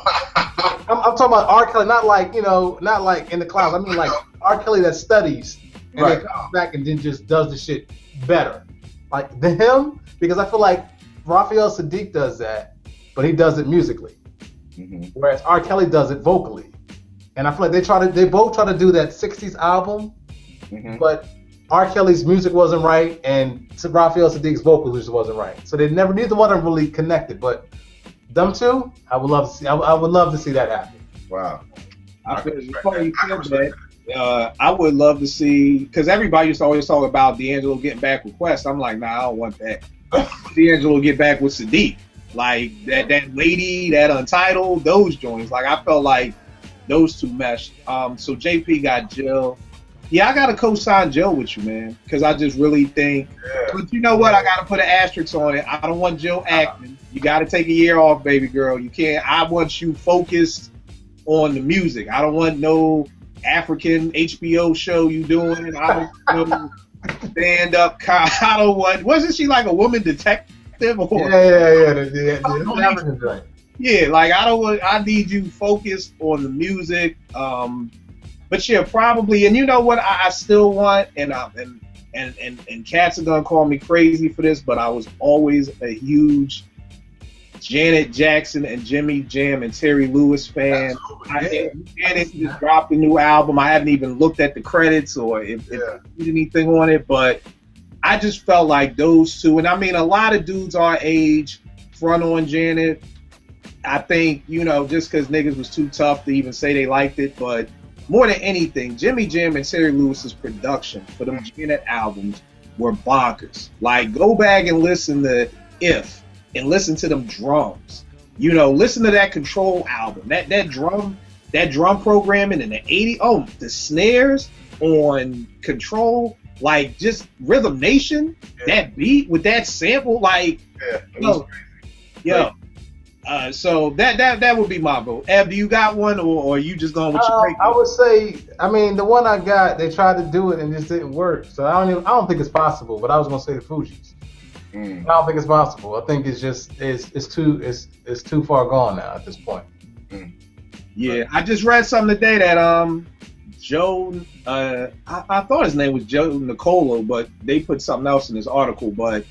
[SPEAKER 5] I'm talking about R. Kelly, not like in the clouds. I mean like R. Kelly that studies and then comes back and then just does the shit better. Like him, because I feel like Raphael Sadiq does that, but he does it musically. Whereas R. Kelly does it vocally. And I feel like they both try to do that 60s album, but R. Kelly's music wasn't right and Raphael Sadiq's vocals just wasn't right. So neither one of them really connected, but them two, I would love to see. I would love to see that happen.
[SPEAKER 4] Wow.
[SPEAKER 3] I would love to see, because everybody used to always talk about D'Angelo getting back with Quest. I'm like, nah, I don't want that. D'Angelo get back with Sadiq, like that lady, that Untitled, those joints. Like I felt like those two meshed. So JP got Jill. Yeah, I gotta co-sign Jill with you, man, because I just really think. Yeah. But you know what? I gotta put an asterisk on it. I don't want Jill acting. You gotta take a year off, baby girl. You can't. I want you focused on the music. I don't want no African HBO show you doing. I don't know stand up. I don't want. Wasn't she like a woman detective? Or,
[SPEAKER 5] Yeah. African joint.
[SPEAKER 3] Yeah, like I don't want. I need you focused on the music. But yeah, probably, and you know what I still want, and cats are gonna call me crazy for this, but I was always a huge Janet Jackson and Jimmy Jam and Terry Lewis fan. Janet just dropped a new album. I haven't even looked at the credits or if there's anything on it, but I just felt like those two, and I mean a lot of dudes our age front on Janet. I think, just because niggas was too tough to even say they liked it, but more than anything, Jimmy Jam and Terry Lewis's production for them Janet albums were bonkers. Like, go back and listen to If and listen to them drums. Listen to that Control album. That drum programming in the 80s. Oh, the snares on Control, like just Rhythm Nation, that beat with that sample, like, so that would be my vote. Ev, do you got one, or are you just going with your break?
[SPEAKER 5] I would say, the one I got, they tried to do it and it just didn't work. So I don't think it's possible. But I was gonna say the Fugees. I don't think it's possible. I think it's just it's too far gone now at this point.
[SPEAKER 3] Yeah, I just read something today that Joe, I thought his name was Joe Nicolo, but they put something else in this article. But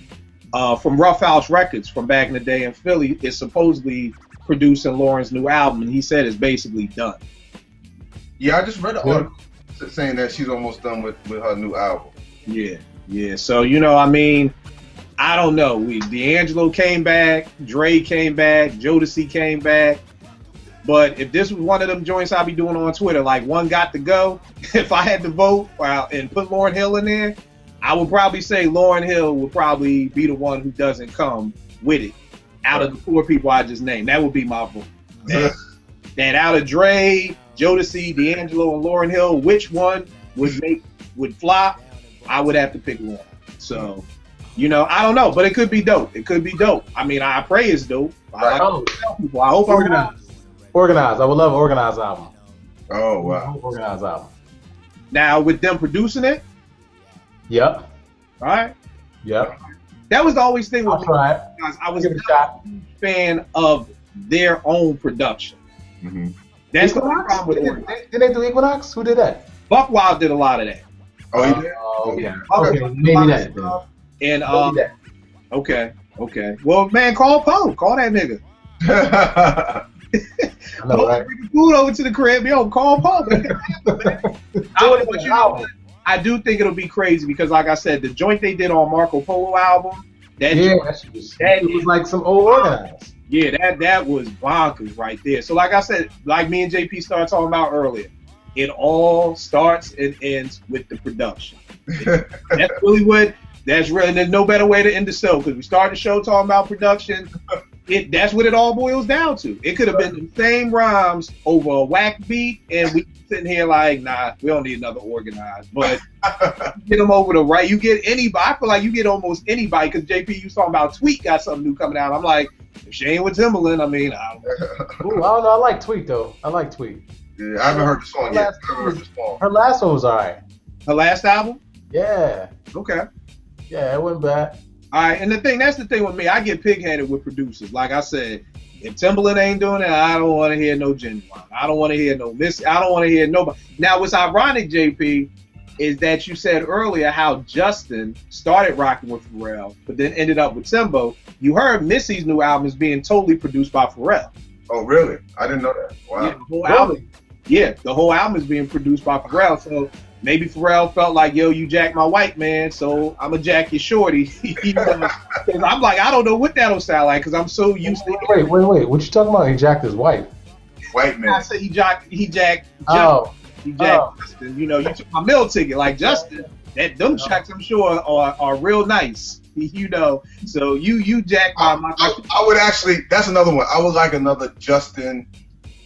[SPEAKER 3] from Rough House Records from back in the day in Philly is supposedly producing Lauren's new album, and he said it's basically done.
[SPEAKER 4] Yeah, I just read an article saying that she's almost done with her new album.
[SPEAKER 3] Yeah. So, I don't know. D'Angelo came back, Dre came back, Jodeci came back. But if this was one of them joints I'd be doing on Twitter, like one got to go, if I had to vote and put Lauryn Hill in there, I would probably say Lauryn Hill would probably be the one who doesn't come with it out of the four people I just named. That would be my vote. That out of Dre, Jodeci, D'Angelo, and Lauryn Hill, which one would flop? I would have to pick Lauryn. So, I don't know, but it could be dope. I pray it's dope. I hope
[SPEAKER 5] Organized. I would love an Organized album.
[SPEAKER 4] Oh, wow.
[SPEAKER 5] Organized album.
[SPEAKER 3] Now, with them producing it?
[SPEAKER 5] Yep.
[SPEAKER 3] All right.
[SPEAKER 5] Yep.
[SPEAKER 3] That was the always thing with
[SPEAKER 5] I'll try it.
[SPEAKER 3] I was
[SPEAKER 5] Give it a
[SPEAKER 3] not
[SPEAKER 5] shot.
[SPEAKER 3] a fan of their own production.
[SPEAKER 4] Mm-hmm.
[SPEAKER 3] That's the
[SPEAKER 5] Equinox?
[SPEAKER 3] problem with Oregon.
[SPEAKER 5] Did they do Equinox? Who did that?
[SPEAKER 3] Buckwild did a lot of that.
[SPEAKER 4] Oh, he did?
[SPEAKER 5] Okay.
[SPEAKER 3] Okay.
[SPEAKER 5] Okay, maybe that. Then.
[SPEAKER 3] And
[SPEAKER 5] Maybe that.
[SPEAKER 3] okay. Well, man, call Poe. Call that nigga.
[SPEAKER 5] I know, right?
[SPEAKER 3] Bring the food over to the crib. Yo, call Poe. I do think it'll be crazy because, like I said, the joint they did on Marco Polo album. It was
[SPEAKER 5] like some old organized.
[SPEAKER 3] Yeah, that was bonkers right there. So, like I said, like me and JP started talking about earlier, it all starts and ends with the production. That's really what. There's no better way to end the show because we started the show talking about production. That's what it all boils down to. It could have been the same rhymes over a whack beat, and we sitting here like, nah, we don't need another organized. But get them over the right. You get anybody. I feel like you get almost anybody because JP, you was talking about Tweet got something new coming out. I'm like, if she ain't with Timbaland, I mean, I don't know.
[SPEAKER 5] Ooh, I don't know. I like Tweet though. I like Tweet.
[SPEAKER 4] Yeah, I haven't heard the song yet.
[SPEAKER 5] Her last one was alright.
[SPEAKER 3] Her last album?
[SPEAKER 5] Yeah.
[SPEAKER 3] Okay.
[SPEAKER 5] Yeah, it wasn't bad.
[SPEAKER 3] All right, and that's the thing with me. I get pig-headed with producers. Like I said, if Timbaland ain't doing it, I don't want to hear no Genuine. I don't want to hear no Miss. I don't want to hear nobody. Now, what's ironic, JP, is that you said earlier how Justin started rocking with Pharrell, but then ended up with Timbo. You heard Missy's new album is being totally produced by Pharrell.
[SPEAKER 4] Oh, really? I didn't know that. Wow.
[SPEAKER 3] Yeah, the whole album. Yeah, the whole album is being produced by Pharrell. So maybe Pharrell felt like, yo, you jacked my white man, so I'm going to jack your shorty. I'm like, I don't know what that'll sound like because I'm so used to it.
[SPEAKER 5] Wait. What you talking about? He jacked his wife.
[SPEAKER 4] White man.
[SPEAKER 3] I said he jacked
[SPEAKER 5] Oh.
[SPEAKER 3] He jacked Justin. You know, you took my meal ticket. Like, Justin, them checks, I'm sure, are real nice. You know, so you jacked my
[SPEAKER 4] I would actually, that's another one. I would like another Justin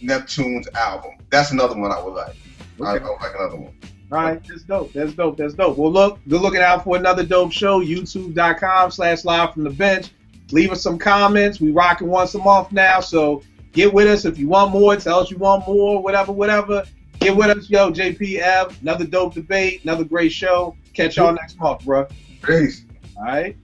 [SPEAKER 4] Neptune's album. That's another one I would like.
[SPEAKER 3] Okay.
[SPEAKER 4] I would like another one.
[SPEAKER 3] All right, that's dope. Well, look, good looking out for another dope show. YouTube.com/live from the bench. Leave us some comments. We rocking once a month now, so get with us if you want more. Tell us you want more, whatever. Get with us, yo. JPF, another dope debate, another great show. Catch y'all next month, bro.
[SPEAKER 4] Peace.
[SPEAKER 3] All right.